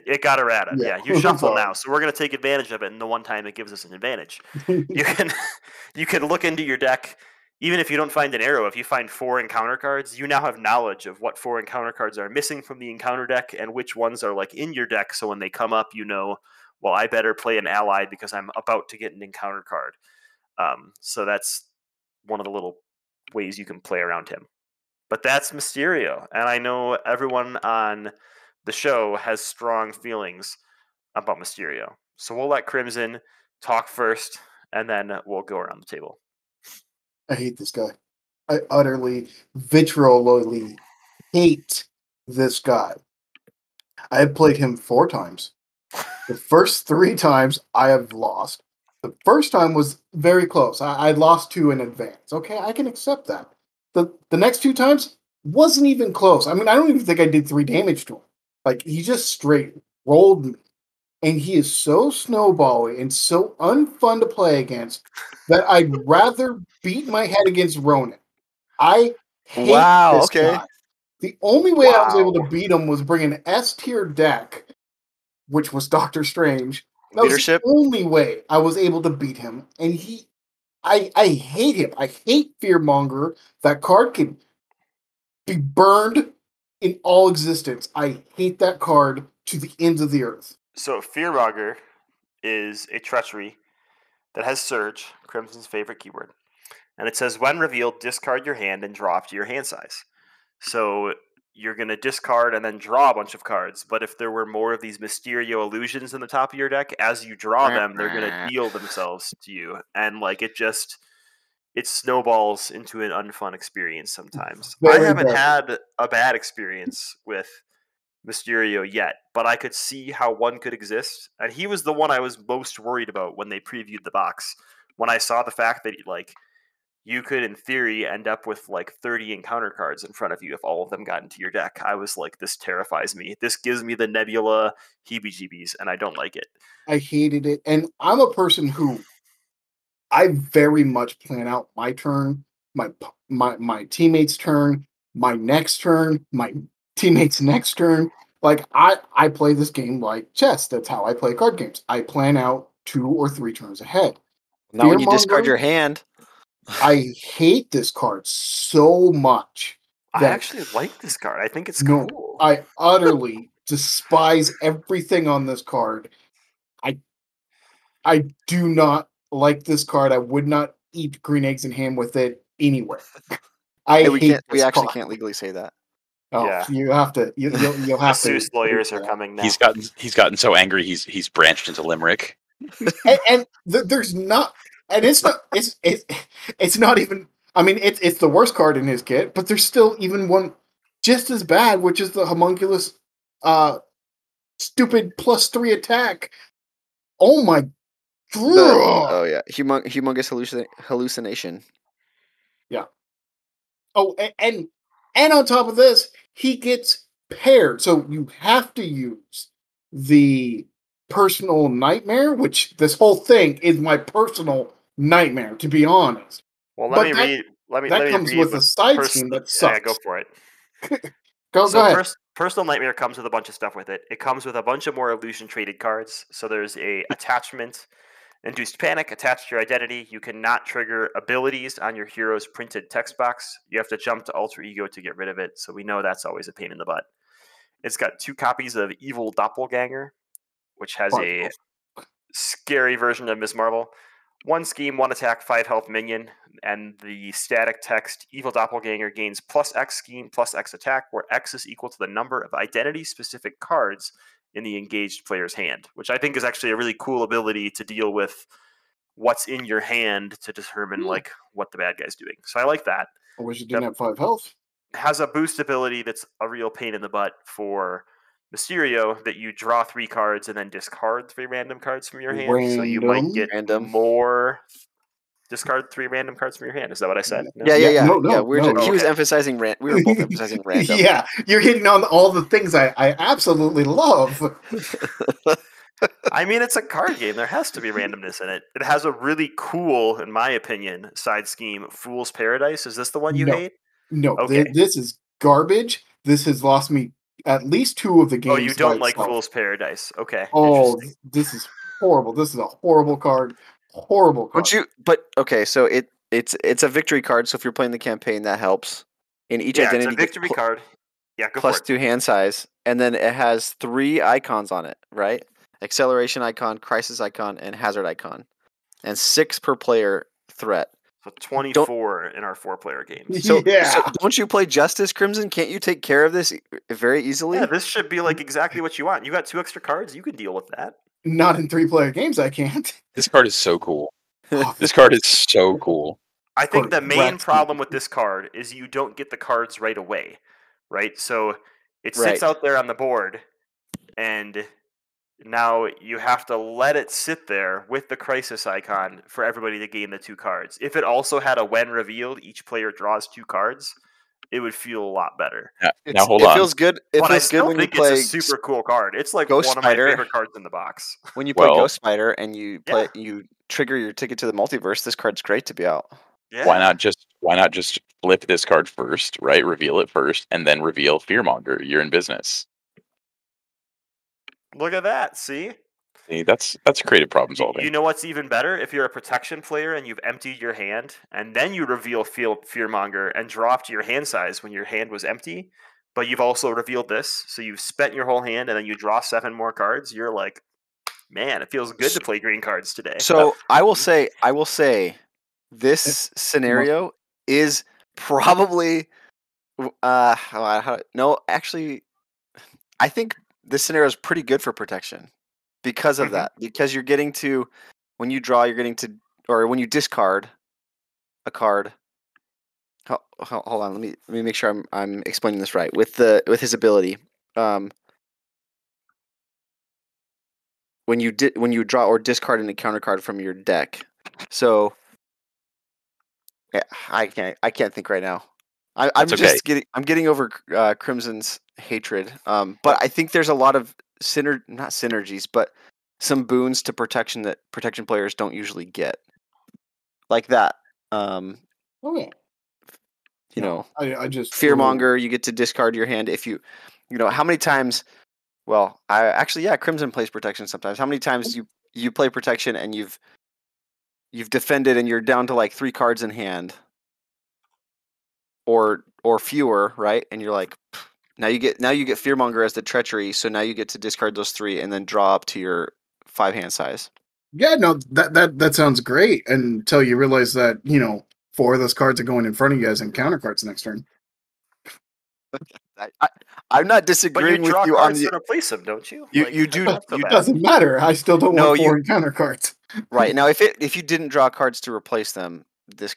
It got errata. Yeah, you shuffle now, so we're going to take advantage of it. And the one time it gives us an advantage, you can look into your deck. Even if you don't find an arrow, if you find 4 encounter cards, you now have knowledge of what 4 encounter cards are missing from the encounter deck and which ones are like in your deck. So when they come up, you know, well, I better play an ally because I'm about to get an encounter card. So that's one of the little ways you can play around him. But that's Mysterio, and I know everyone on the show has strong feelings about Mysterio. So we'll let Crimson talk first, and then we'll go around the table.
I hate this guy. I utterly, vitriolly hate this guy. I have played him 4 times. The first 3 times I have lost. The first time was very close. I lost to an advance. Okay, I can accept that. The next 2 times wasn't even close. I mean, I don't even think I did 3 damage to him. Like, he just straight rolled me. And he is so snowbally and so unfun to play against that I'd rather beat my head against Ronan. I hate this guy. The only way I was able to beat him was bring an S-tier deck, which was Doctor Strange. That
Leadership.
was the only way I was able to beat him. And I hate him. I hate Fearmonger. That card can be burned in all existence. I hate that card to the ends of the earth.
So Fearmonger is a treachery that has Surge, Crimson's favorite keyword. And it says, when revealed, discard your hand and draw up to your hand size. So you're going to discard and then draw a bunch of cards. But if there were more of these Mysterio illusions in the top of your deck, as you draw them, they're going to deal themselves to you. And like it snowballs into an unfun experience sometimes. I haven't had a bad experience with Mysterio yet, but I could see how one could exist. And he was the one I was most worried about when they previewed the box. When I saw the fact that like you could, in theory, end up with like 30 encounter cards in front of you if all of them got into your deck. I was like, this terrifies me. This gives me the Nebula heebie-jeebies, and I don't like it.
I hated it. And I'm a person who I very much plan out my turn, my teammate's turn, my next turn, my teammate's next turn. Like I play this game like chess. That's how I play card games. I plan out 2 or 3 turns ahead.
Not when you discard your hand.
I hate this card so much.
I actually like this card. I think it's cool.
I utterly despise everything on this card. I do not like this card. I would not eat green eggs and ham with it anywhere.
Hey, we
hate
we
this
actually
card.
can't legally say that.
Oh,
Yeah.
you have to. You'll
The
have to.
Seuss lawyers are coming now.
He's gotten so angry he's branched into Limerick.
And there's not, and it's not. It's not even. I mean, it's the worst card in his kit, but there's still even one just as bad, which is the homunculus, stupid +3 attack. Oh my.
Oh yeah, humongous hallucination.
Yeah. Oh, and on top of this, he gets paired, so you have to use the personal nightmare, which this whole thing is my personal nightmare, to be honest.
Well,
But
let me
comes
read
with
what
a side scheme that sucks.
Yeah, go for it.
Go ahead.
Personal Nightmare comes with a bunch of stuff with it. It comes with a bunch of more illusion traded cards. So there's a attachment, Induced Panic, attached to your identity. You cannot trigger abilities on your hero's printed text box. You have to jump to Alter Ego to get rid of it. So we know that's always a pain in the butt. It's got 2 copies of Evil Doppelganger, which has a scary version of Ms. Marvel. 1 scheme, 1 attack, 5 health minion, and the static text Evil Doppelganger gains +X scheme, +X attack, where X is equal to the number of identity-specific cards in the engaged player's hand, which I think is actually a really cool ability to deal with what's in your hand to determine like what the bad guy's doing. So I like that.
I wish it didn't have 5 health.
Has a boost ability that's a real pain in the butt for Mysterio, that you draw 3 cards and then discard 3 random cards from your hand. So you might get more. Discard 3 random cards from your hand. Is that what I said?
No? Yeah.
No.
He was emphasizing we were both emphasizing random.
Yeah, you're hitting on all the things I absolutely love.
I mean, it's a card game. There has to be randomness in it. It has a really cool, in my opinion, side scheme, Fool's Paradise. Is this the one you hate?
No,
okay.
This is garbage. This has lost me at least 2 of the games.
Oh, you don't like Fool's Paradise. Okay.
Oh, this is horrible. This is a horrible card. Horrible card.
So it's a victory card, so if you're playing the campaign, that helps. In each identity,
it's a victory card. Yeah, go
plus
for it.
2 hand size, and then it has 3 icons on it, right? Acceleration icon, crisis icon, and hazard icon, and 6 per player threat.
So 24 in our 4-player games.
So don't you play Justice, Crimson? Can't you take care of this very easily?
Yeah, this should be like exactly what you want. You got 2 extra cards. You can deal with that.
Not in 3-player games, I can't.
This card is so cool. This card is so cool.
I think the main problem with this card is you don't get the cards right away, right? So it sits out there on the board, and now you have to let it sit there with the crisis icon for everybody to gain the 2 cards. If it also had a when revealed, each player draws 2 cards, it would feel a lot better.
Now hold on.
It feels good.
But I
feels good when you play.
It's a super cool card. It's like
Ghost
one of
Spider.
my favorite cards in the box.
When you play Ghost Spider and you trigger your ticket to the multiverse, this card's great to be out.
Yeah. Why not just flip this card first, right? Reveal it first, and then reveal Fearmonger. You're in business.
Look at that. See,
that's creative problem solving.
You know what's even better? If you're a protection player and you've emptied your hand, and then you reveal Fearmonger and dropped your hand size when your hand was empty, but you've also revealed this, so you've spent your whole hand and then you draw 7 more cards. You're like, man, it feels good to play green cards today.
So I will say, this scenario is probably no, actually, I think this scenario is pretty good for protection because of that. Because you're getting to, when you draw, you're getting to, or when you discard a card. Hold on, let me make sure I'm explaining this right. With his ability, when you draw or discard an encounter card from your deck. So I can't think right now. I'm getting over Crimson's hatred. But I think there's a lot of not synergies, but some boons to protection that protection players don't usually get. Like that. You know,
I just
Fearmonger, you get to discard your hand if you know, how many times. Well, Crimson plays protection sometimes. How many times you play protection and you've you've defended and you're down to like 3 cards in hand, or fewer, right? And you're like, now you get Fearmonger as the treachery, so now you get to discard those 3 and then draw up to your 5 hand size.
Yeah, no, that sounds great until you realize that 4 of those cards are going in front of you as encounter cards next turn.
I'm not
But
disagreeing
you
with
draw
you on
cards
the.
to replace them, don't you?
You do.
Not so
It
bad.
doesn't matter. I still don't
No,
want 4
you-
encounter cards.
Right now, if you didn't draw cards to replace them, this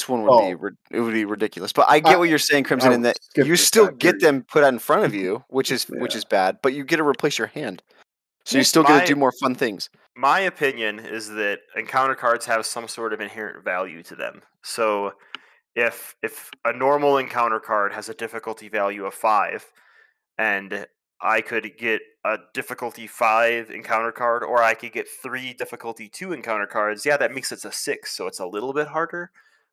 one would be it would be ridiculous. But I get what you're saying, Crimson,
I
in that
skipped
you
this
still
time
get
period.
them put out in front of you, which is bad. But you get to replace your hand, so you still get to do more fun things.
My opinion is that encounter cards have some sort of inherent value to them. So if a normal encounter card has a difficulty value of 5, and I could get a difficulty 5 encounter card, or I could get 3 difficulty 2 encounter cards, yeah, that makes it a 6, so it's a little bit harder,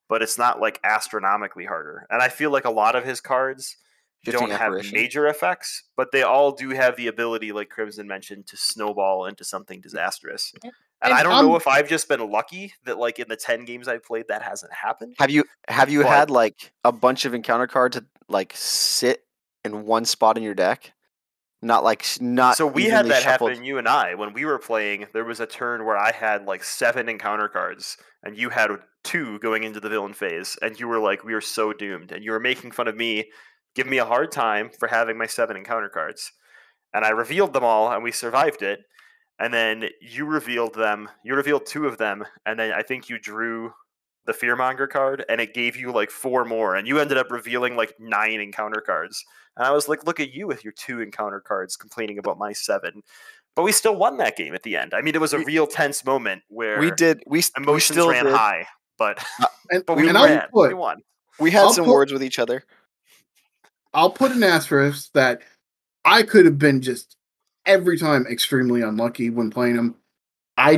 but it's not like astronomically harder. And I feel like a lot of his cards don't have major effects, but they all do have the ability, like Crimson mentioned, to snowball into something disastrous. And I don't know if I've just been lucky that, like, in the 10 games I've played, that hasn't happened.
Have you had like a bunch of encounter cards that like sit in one spot in your deck?
So we had that happen, you and I, when we were playing. There was a turn where I had like 7 encounter cards, and you had 2 going into the villain phase, and you were like, "We are so doomed," and you were making fun of me, giving me a hard time for having my 7 encounter cards, and I revealed them all, and we survived it. And then you revealed them. You revealed 2 of them, and then I think you drew the Fearmonger card, and it gave you like 4 more, and you ended up revealing like 9 encounter cards. And I was like, "Look at you with your 2 encounter cards, complaining about my 7." But we still won that game at the end. I mean, it was a real tense moment where emotions ran high, but we won.
We had some words with each other.
I'll put an asterisk that I could have been just every time extremely unlucky when playing him. I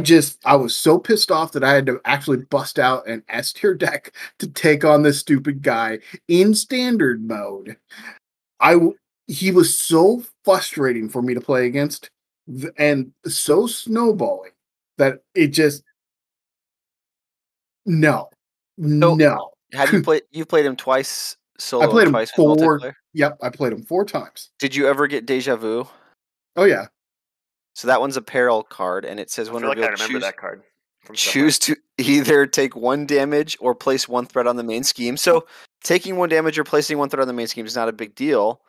was so pissed off that I had to actually bust out an S tier deck to take on this stupid guy in standard mode. He was so frustrating for me to play against and so snowballing that it just no.
Have you played? You've played him twice solo.
I played him
twice
4.
Multiplayer?
Yep, I played him 4 times.
Did you ever get Deja Vu?
Oh yeah.
So that one's a peril card, and it says
I feel like I remember that card.
Choose to either take 1 damage or place 1 threat on the main scheme. So taking 1 damage or placing 1 threat on the main scheme is not a big deal,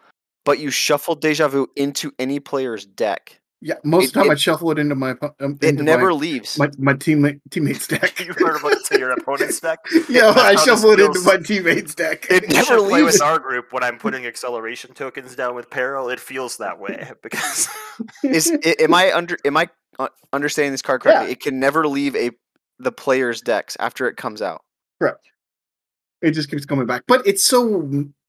but you shuffle Deja Vu into any player's deck.
Yeah, most of the time I shuffle it into my.
It never leaves
my teammate's deck.
You heard about it to your opponent's deck?
Yeah, I shuffle it into my teammate's deck.
It never leaves. Play with our group when I'm putting acceleration tokens down with peril. It feels that way because.
Am I understanding this card correctly? Yeah. It can never leave the player's decks after it comes out.
Correct. It just keeps coming back, but it's so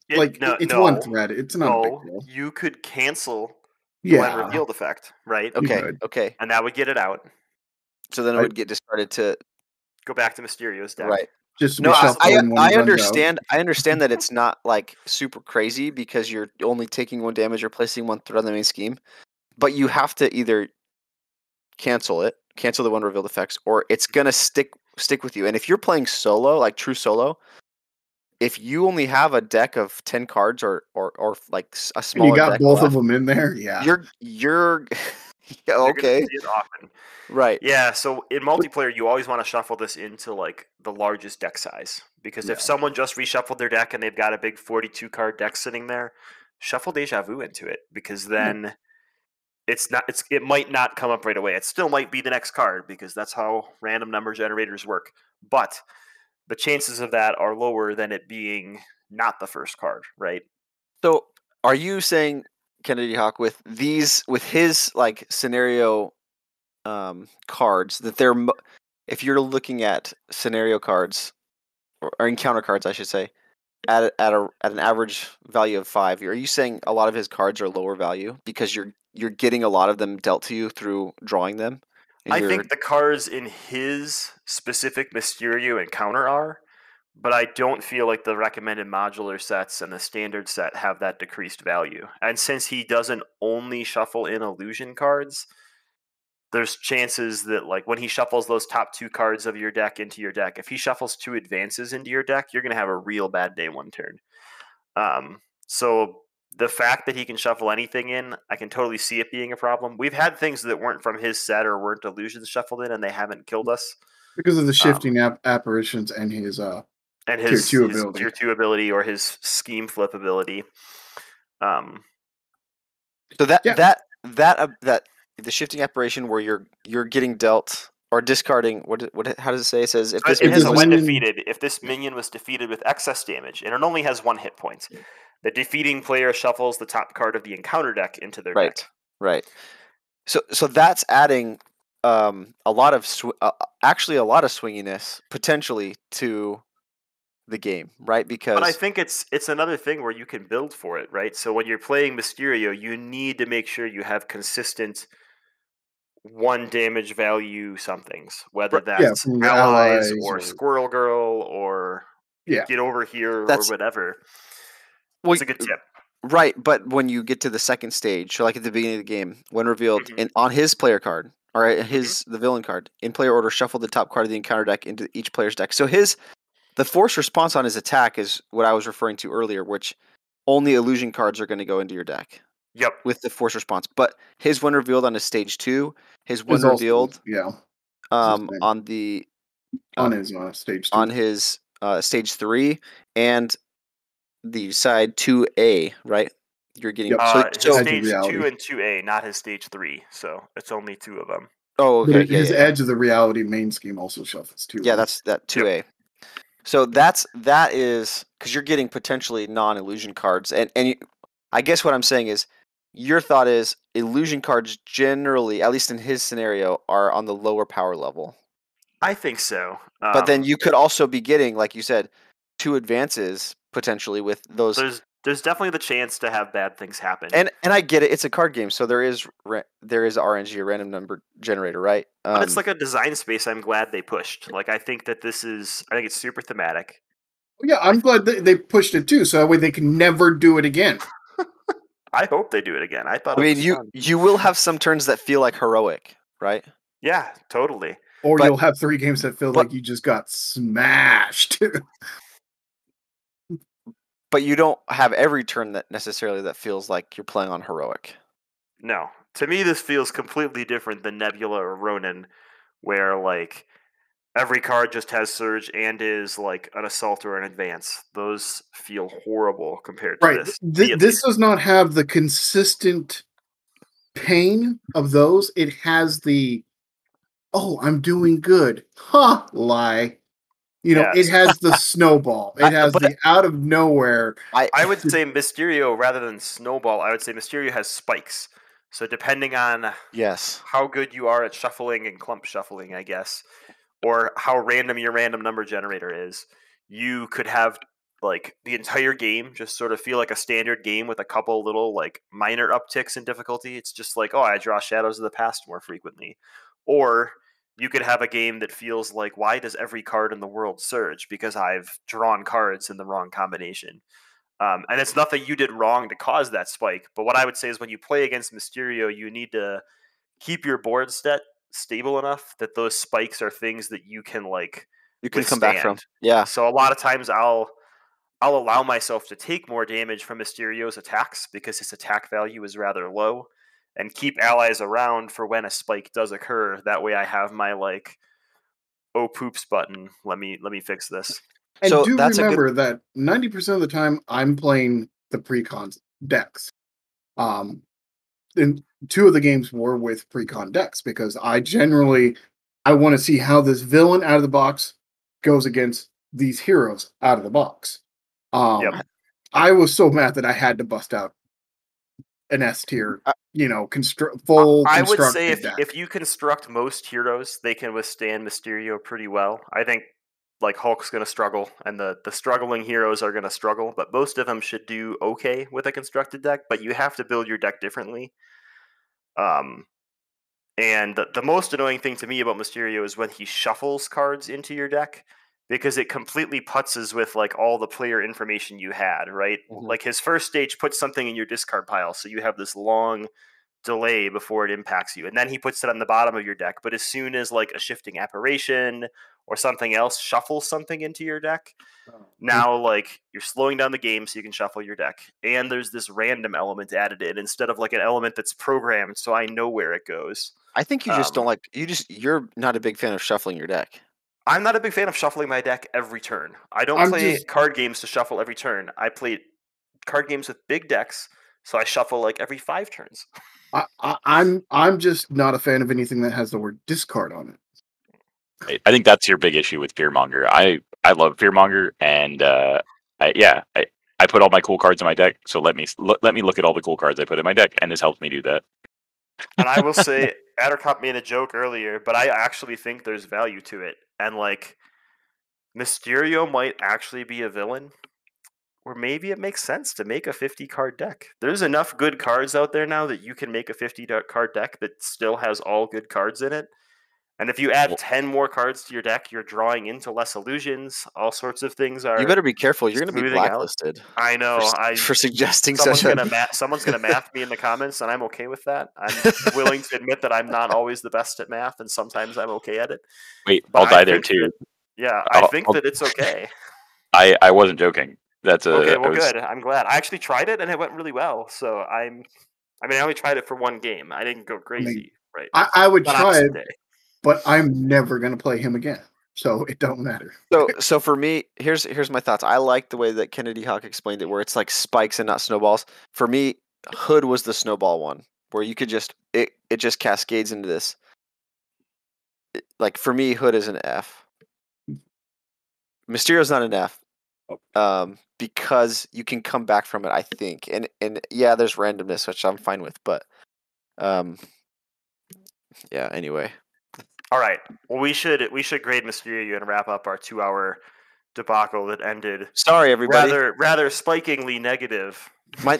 it's 1 thread. It's not a big deal.
You could cancel. When revealed effect, right?
Okay.
And that would get it out.
So then it would get discarded to
go back to Mysterio's deck.
Right.
Just
I understand. I understand that it's not like super crazy because you're only taking 1 damage or placing 1 threat on the main scheme, but you have to either cancel the 1 revealed effects, or it's gonna stick with you. And if you're playing solo, like true solo, if you only have a deck of 10 cards or like a smaller,
you got
deck
both
left,
of them in there, yeah.
You're okay.
See it often.
Right.
Yeah, so in multiplayer you always want to shuffle this into like the largest deck size, because if someone just reshuffled their deck and they've got a big 42 card deck sitting there, shuffle Deja Vu into it, because then it might not come up right away. It still might be the next card because that's how random number generators work. But the chances of that are lower than it being not the first card, right?
So, are you saying, Kennedy Hawk, with his like scenario cards, that if you're looking at scenario cards or encounter cards, I should say, at an average value of 5, are you saying a lot of his cards are lower value because you're getting a lot of them dealt to you through drawing them?
I think the cards in his specific Mysterio encounter are, but I don't feel like the recommended modular sets and the standard set have that decreased value. And since he doesn't only shuffle in illusion cards, there's chances that like when he shuffles those top 2 cards of your deck into your deck, if he shuffles 2 advances into your deck, you're going to have a real bad day one turn. So the fact that he can shuffle anything in, I can totally see it being a problem. We've had things that weren't from his set or weren't illusions shuffled in, and they haven't killed us
because of the shifting apparitions and his
and
tier
his
2 ability.
tier 2 ability or his scheme flip ability.
So that the shifting apparition where you're getting dealt or discarding what how does it say? It says if this
it has a when
minion-
defeated, if this minion was defeated with excess damage, and it only has 1 hit point, the defeating player shuffles the top card of the encounter deck into their deck.
Right. So that's adding a lot of actually a lot of swinginess potentially to the game, right? Because
But I think it's another thing where you can build for it, right? So when you're playing Mysterio, you need to make sure you have consistent 1 damage value somethings, whether that's
from your
allies
allies
or
or-
Squirrel Girl or
Yeah.
get over here
That's-
or whatever.
well,
It's a good tip.
right, but when you get to the second stage, so like at the beginning of the game, when revealed
Mhm.
and on his player card, or the villain card, in player order, shuffle the top card of the encounter deck into each player's deck. So the force response on his attack is what I was referring to earlier, which only illusion cards are going to go into your deck
Yep.
with the force response. But his when revealed on his stage 2, his when
is also-
revealed
yeah,
on
his stage 2.
on his stage 3 and the side 2A, right? You're getting
Yep.
His
Edge of
stage
Reality.
2 and 2A, not his stage 3. So it's only 2 of them.
Oh,
But
okay.
his
yeah.
Edge of the Reality main scheme also shuffles too.
Yeah,
right?
that's that 2A. So that is because you're getting potentially non-illusion cards, and I guess what I'm saying is your thought is illusion cards generally, at least in his scenario, are on the lower power level.
I think so.
But then you could also be getting, like you said, 2 advances potentially with those.
There's definitely the chance to have bad things happen.
And I get it; it's a card game, so there is RNG, a random number generator, right?
But it's like a design space I'm glad they pushed. Like I think it's super thematic.
Yeah, I'm glad they pushed it too, so that way they can never do it again.
I hope they do it again. I thought
I
it
mean,
was fun.
you will have some turns that feel like heroic, right?
Yeah, totally.
Or
But-
you'll have 3 games that feel
but-
like you just got smashed.
But you don't have every turn that feels like you're playing on heroic.
No. To me, this feels completely different than Nebula or Ronin, where like every card just has surge and is like an assault or an advance. Those feel horrible compared to
Right.
this.
This does not have the consistent pain of those. It has the, oh, I'm doing good. Ha! Lie. You know,
Yes.
it has the snowball. It has the out of nowhere.
I would say Mysterio rather than Snowball. I would say Mysterio has spikes. So depending on
Yes.
how good you are at shuffling and clump shuffling, I guess, or how random your random number generator is, you could have like the entire game just sort of feel like a standard game with a couple little like minor upticks in difficulty. It's just like, oh, I draw Shadows of the Past more frequently. Or you could have a game that feels like, why does every card in the world surge? Because I've drawn cards in the wrong combination. And it's nothing you did wrong to cause that spike. But what I would say is when you play against Mysterio, you need to keep your board set stable enough that those spikes are things that you can like
Come back from.
withstand.
Yeah.
So a lot of times I'll allow myself to take more damage from Mysterio's attacks because his attack value is rather low, and keep allies around for when a spike does occur. That way I have my like, oh poops button. Let me fix this.
And
So
do
that's a good-
remember that 90% of the time I'm playing the pre-con decks. And 2 of the games were with pre-con decks because I want to see how this villain out of the box goes against these heroes out of the box.
Yep.
I was so mad that I had to bust out an S tier, full
I would say
constructed deck.
if you construct most heroes, they can withstand Mysterio pretty well. I think like Hulk's going to struggle, and the struggling heroes are going to struggle, but most of them should do okay with a constructed deck. But you have to build your deck differently. And the most annoying thing to me about Mysterio is when he shuffles cards into your deck, because it completely putzes with like all the player information you had, right?
Mhm.
Like his first stage puts something in your discard pile, so you have this long delay before it impacts you, and then he puts it on the bottom of your deck. But as soon as like a shifting apparition or something else shuffles something into your deck, now like you're slowing down the game so you can shuffle your deck, and there's this random element added in instead of like an element that's programmed so I know where it goes.
I think you just don't like you're not a big fan of shuffling your deck.
I'm not a big fan of shuffling my deck every turn. I don't play card games to shuffle every turn. I play card games with big decks, so I shuffle like every 5 turns.
I'm just not a fan of anything that has the word discard on it.
I think that's your big issue with Fearmonger. I love Fearmonger, and I put all my cool cards in my deck. So let me look at all the cool cards I put in my deck, and this helps me do that.
And I will say, Attercop made a joke earlier, but I actually think there's value to it. And like, Mysterio might actually be a villain, or maybe it makes sense to make a 50-card deck. There's enough good cards out there now that you can make a 50-card deck that still has all good cards in it. And if you add 10 more cards to your deck, you're drawing into less illusions. All sorts of things are.
You better be careful. You're going to be blacklisted.
I know.
For suggesting
someone's gonna math me in the comments, and I'm okay with that. I'm willing to admit that I'm not always the best at math, and sometimes I'm okay at it.
Wait, I'll die there too.
I think that it's okay.
I wasn't joking. That's
okay. Well, good. I'm glad. I actually tried it, and it went really well. So I only tried it for one game. I didn't go crazy, right?
I would try it. But I'm never going to play him again, so it don't matter.
So for me, here's my thoughts. I like the way that Kennedy Hawk explained it, where it's like spikes and not snowballs. For me, Hood was the snowball one, where you could just it just cascades into this. Like for me, Hood is an F. Mysterio's not an F, because you can come back from it. I think, and yeah, there's randomness, which I'm fine with, but yeah. Anyway.
All right. Well, we should grade Mysterio and wrap up our 2-hour debacle that ended.
Sorry, everybody.
Rather spikingly negative.
I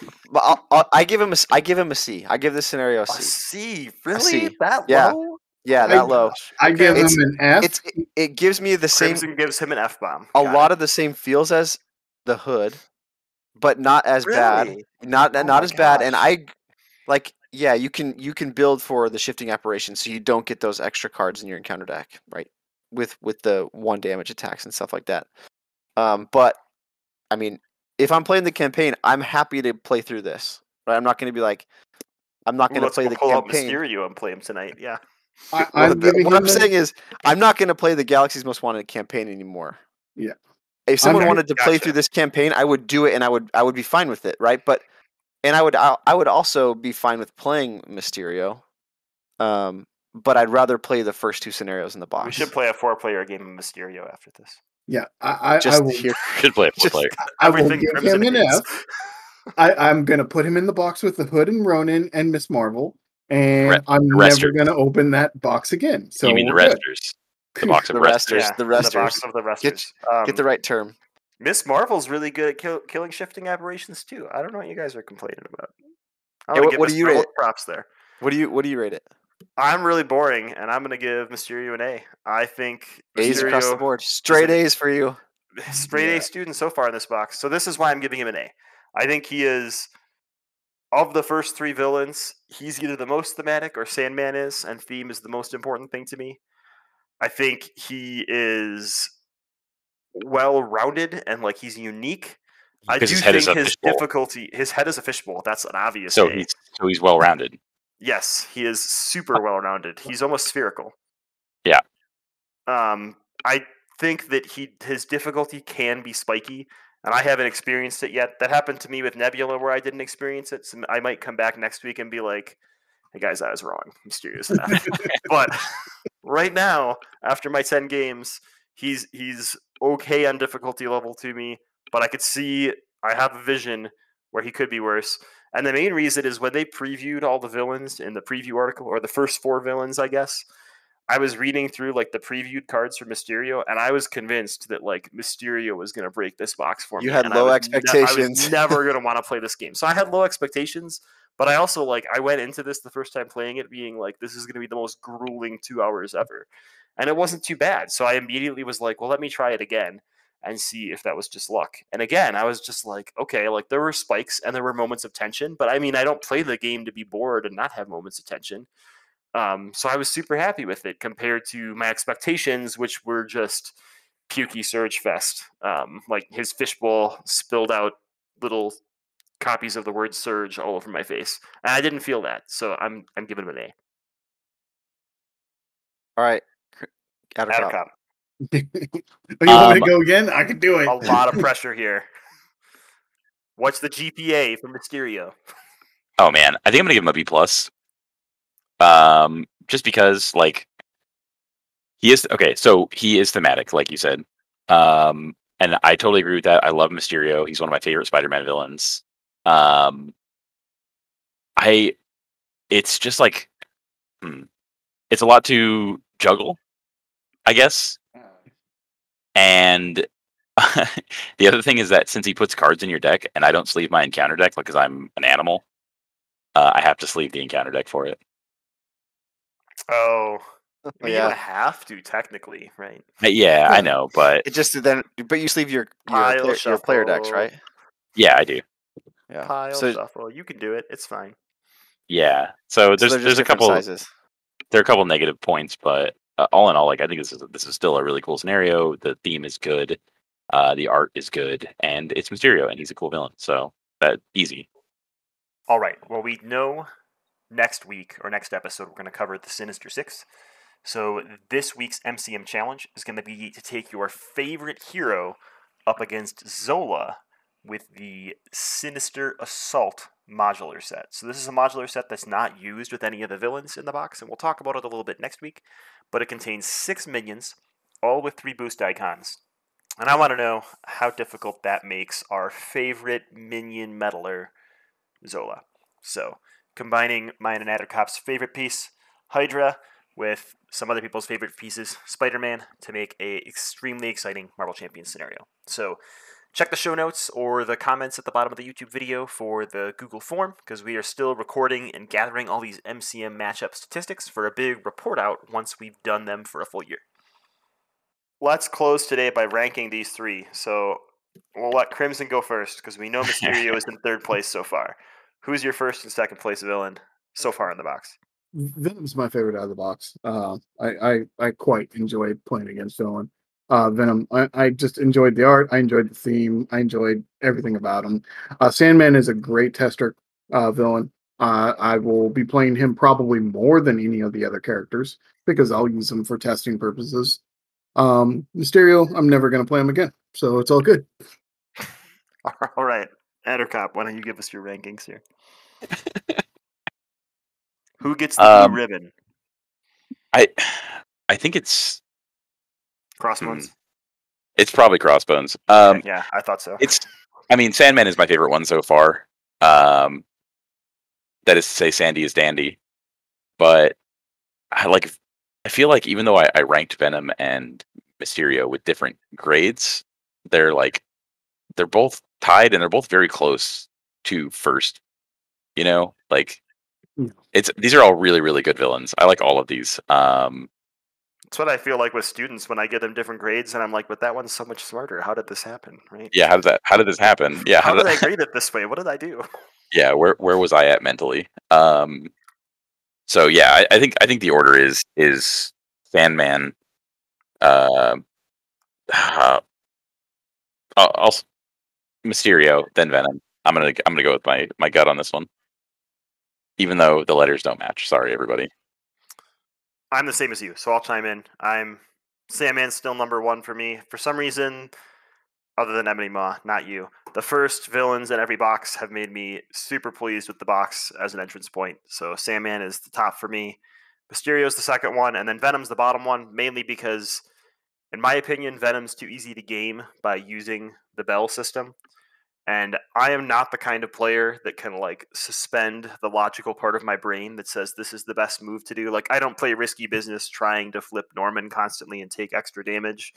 give him a C. I give this scenario a C.
A C, really?
A C.
That
low? Yeah, that low.
I give him an F.
It gives me the same.
Crimson gives him an F bomb.
A lot of the same feels as the Hood, but not as bad. Not as bad. And I like. Yeah, you can build for the shifting apparition, so you don't get those extra cards in your encounter deck, right? With the 1 damage attacks and stuff like that. But I mean, if I'm playing the campaign, I'm happy to play through this. Right? I'm not going to be like, I'm not going to play the campaign.
Out Mysterio and play him tonight. Yeah.
What I'm saying is, I'm not going to play the Galaxy's Most Wanted campaign anymore.
Yeah.
If someone wanted to play through this campaign, I would do it, and I would be fine with it, right? And I would also be fine with playing Mysterio, but I'd rather play the first 2 scenarios in the box.
We should play a 4-player game of Mysterio after this.
Yeah, I will.
Should play a 4-player.
I will give him an F. I'm going to put him in the box with the Hood and Ronin and Miss Marvel, and I'm never going to open that box again. So
you mean the Resters? The box of Resters.
The Resters.
The box of the Resters.
Get the right term.
Miss Marvel's really good at killing shifting apparitions too. I don't know what you guys are complaining about.
What do you rate it?
Props there.
What do you rate it?
I'm really boring, and I'm going to give Mysterio an A. I think
A's across the board. Straight A's for you.
Straight A student so far in this box. So this is why I'm giving him an A. I think he is, of the first 3 villains, he's either the most thematic or Sandman is, and theme is the most important thing to me. I think he is well-rounded and like he's unique. I do think his difficulty, his head is a fishbowl. That's an obvious.
So he's well-rounded.
Yes, he is super well-rounded. He's almost spherical.
Yeah.
I think that his difficulty can be spiky, and I haven't experienced it yet. That happened to me with Nebula, where I didn't experience it. So I might come back next week and be like, "Hey guys, I was wrong. Mysterious enough." But right now, after my 10 games, he's okay on difficulty level to me, but I have a vision where he could be worse. And the main reason is when they previewed all the villains in the preview article, or the first 4 villains, I guess, I was reading through like the previewed cards for Mysterio, and I was convinced that like Mysterio was going to break this box for me.
You had low expectations.
I was never going to want to play this game. So I had low expectations, but I also I went into this the first time playing it being like, this is going to be the most grueling 2 hours ever. And it wasn't too bad. So I immediately was like, well, let me try it again. and see if that was just luck. And again, I was just like, okay, like there were spikes and there were moments of tension, but I mean, I don't play the game to be bored and not have moments of tension. So I was super happy with it compared to my expectations, which were just pukey Surge Fest. Like his fishbowl spilled out little copies of the word Surge all over my face, and I didn't feel that. So I'm giving him an A.
All right, Attercop.
Attercop.
You want me to go again? I can do it.
A lot of pressure here. What's the GPA for Mysterio?
Oh man, I think I'm gonna give him a B plus. Just because like he is okay, so he is thematic, like you said. And I totally agree with that. I love Mysterio. He's one of my favorite Spider-Man villains. It's just like it's a lot to juggle, I guess. And the other thing is that since he puts cards in your deck, and I don't sleeve my encounter deck because I'm an animal, I have to sleeve the encounter deck for it.
Oh, I mean, you
Yeah,
don't have to technically, right?
Yeah, I know, but
it just then. But you sleeve your
Pile
your player decks,
shuffle.
right?
yeah, I do.
Yeah.
Pile
So
shuffle. You can do it. It's fine.
Yeah, so
they're just
there's a
different
couple
sizes.
there are a couple negative points, but all in all, like I think this is still a really cool scenario. The theme is good, the art is good, and it's Mysterio, and he's a cool villain. So that easy.
All right. Well, we know next week or next episode we're going to cover the Sinister Six. So this week's MCM challenge is going to be to take your favorite hero up against Zola with the Sinister Assault Modular set. So this is a modular set that's not used with any of the villains in the box, and we'll talk about it a little bit next week. But it contains 6 minions, all with 3 boost icons. And I want to know how difficult that makes our favorite minion meddler, Zola. So combining mine and Attercop's favorite piece, Hydra, with some other people's favorite pieces, Spider-Man, to make a extremely exciting Marvel Champions scenario. So check the show notes or the comments at the bottom of the YouTube video for the Google form, because we are still recording and gathering all these MCM matchup statistics for a big report out once we've done them for a full year. Let's close today by ranking these 3. So we'll let Crimson go first, because we know Mysterio is in 3rd place so far. Who's your 1st and 2nd place villain so far in the box?
Venom's my favorite out of the box. I quite enjoy playing against Venom. Venom. I just enjoyed the art. I enjoyed the theme. I enjoyed everything about him. Sandman is a great tester villain. I will be playing him probably more than any of the other characters because I'll use him for testing purposes. Mysterio, I'm never going to play him again, so it's all good.
All right, Attercop, why don't you give us your rankings here? Who gets the blue ribbon?
I think it's
Crossbones.
It's probably Crossbones.
Yeah, I thought so.
I mean, Sandman is my favorite one so far. That is to say, Sandy is dandy, but I feel like even though I ranked Venom and Mysterio with different grades, they're both tied and they're both very close to first. You know, like these are all really, really good villains. I like all of these.
That's what I feel like with students when I give them different grades, and I'm like, "But that one's so much smarter. How did this happen?" Right?
Yeah. How did this happen? Yeah.
How did I grade it this way? What did I do?
Yeah. Where was I at mentally? So yeah, I think the order is Sandman. I'll Mysterio, then Venom. I'm gonna go with my gut on this one, even though the letters don't match. Sorry, everybody.
I'm the same as you, so I'll chime in. Sandman's still number 1 for me. For some reason, other than Ebony Maw, not you. The first villains in every box have made me super pleased with the box as an entrance point. So Sandman is the top for me. Mysterio's the second one, and then Venom's the bottom one, mainly because, in my opinion, Venom's too easy to game by using the bell system. And I am not the kind of player that can suspend the logical part of my brain that says this is the best move to do. Like, I don't play risky business trying to flip Norman constantly and take extra damage.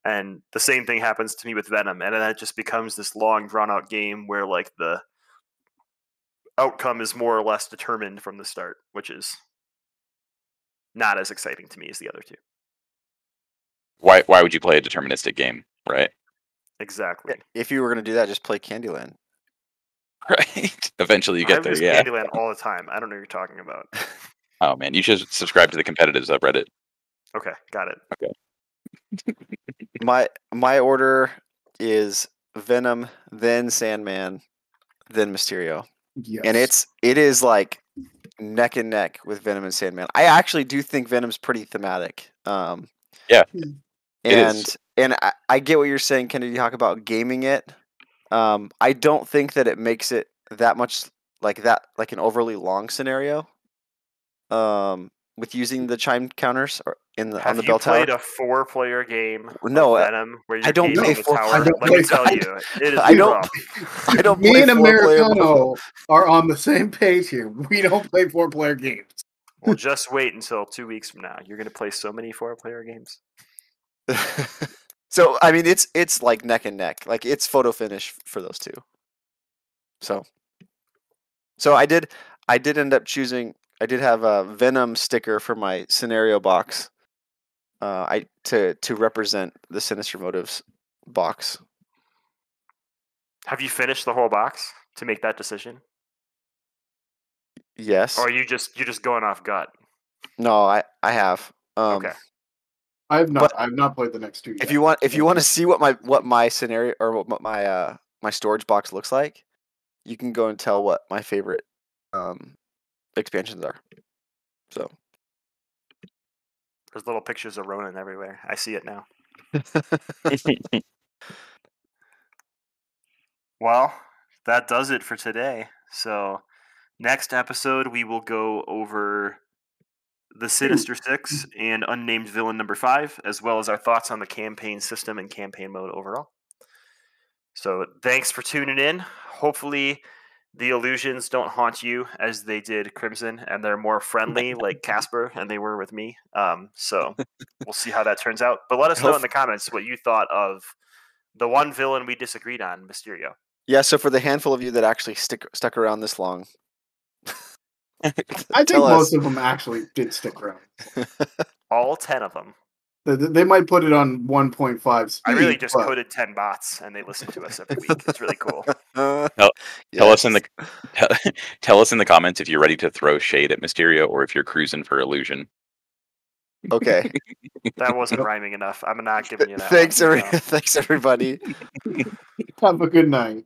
And the same thing happens to me with Venom. And then it just becomes this long, drawn-out game where, the outcome is more or less determined from the start, which is not as exciting to me as the other two.
Why would you play a deterministic game, right?
Exactly.
If you were going to do that, just play Candyland.
Right. Eventually you get
I
there.
use
Yeah.
Candyland all the time. I don't know what you're talking about.
Oh man, you should subscribe to the competitive subreddit.
Okay, got it.
My order is Venom, then Sandman, then Mysterio.
Yes.
And it is like neck and neck with Venom and Sandman. I actually do think Venom's pretty thematic.
Yeah,
and I get what you're saying, Kennedy. You talk about gaming it. I don't think that it makes it that much like an overly long scenario. With using the chime counters or on the bell tower.
Have you played a 4-player game
No,
of Venom where you're
I don't
gaming
play
the tower?
don't
Let me
play-
tell you, it is
I don't-
rough.
I don't
Me
play
and
4-player
Amerikano are on the same page here. We don't play 4-player games.
Well, just wait until 2 weeks from now. You're going to play so many 4-player games.
So I mean, it's like neck and neck. Like it's photo finish for those two. So I did end up choosing. I did have a Venom sticker for my scenario box. To represent the Sinister Motives box.
Have you finished the whole box to make that decision?
Yes.
Or are you're just going off gut?
No, I have.
Okay.
I've
But-
not played the next two yet.
If you want to see what my scenario or what my storage box looks like, you can go and tell what my favorite expansions are. So
There's little pictures of Ronan everywhere. I see it now. Well, that does it for today. So, next episode, we will go over the Sinister Six and Unnamed Villain number 5, as well as our thoughts on the campaign system and campaign mode overall. So, thanks for tuning in. Hopefully, the illusions don't haunt you as they did Crimson, and they're more friendly like Casper and they were with me. So, we'll see how that turns out. But let us know in the comments what you thought of the one villain we disagreed on, Mysterio.
yeah. So for the handful of you that actually stuck around this long,
I think
tell
most
us.
of them actually did stick around.
All 10 of them.
They might put it on 1.5 speed.
I really just
but
coded 10 bots and they listen to us every week. It's really cool.
Tell us in the tell us in the comments if you're ready to throw shade at Mysterio or if you're cruising for illusion.
Okay.
That wasn't rhyming enough. I'm not giving you that.
Thanks everybody.
Have a good night.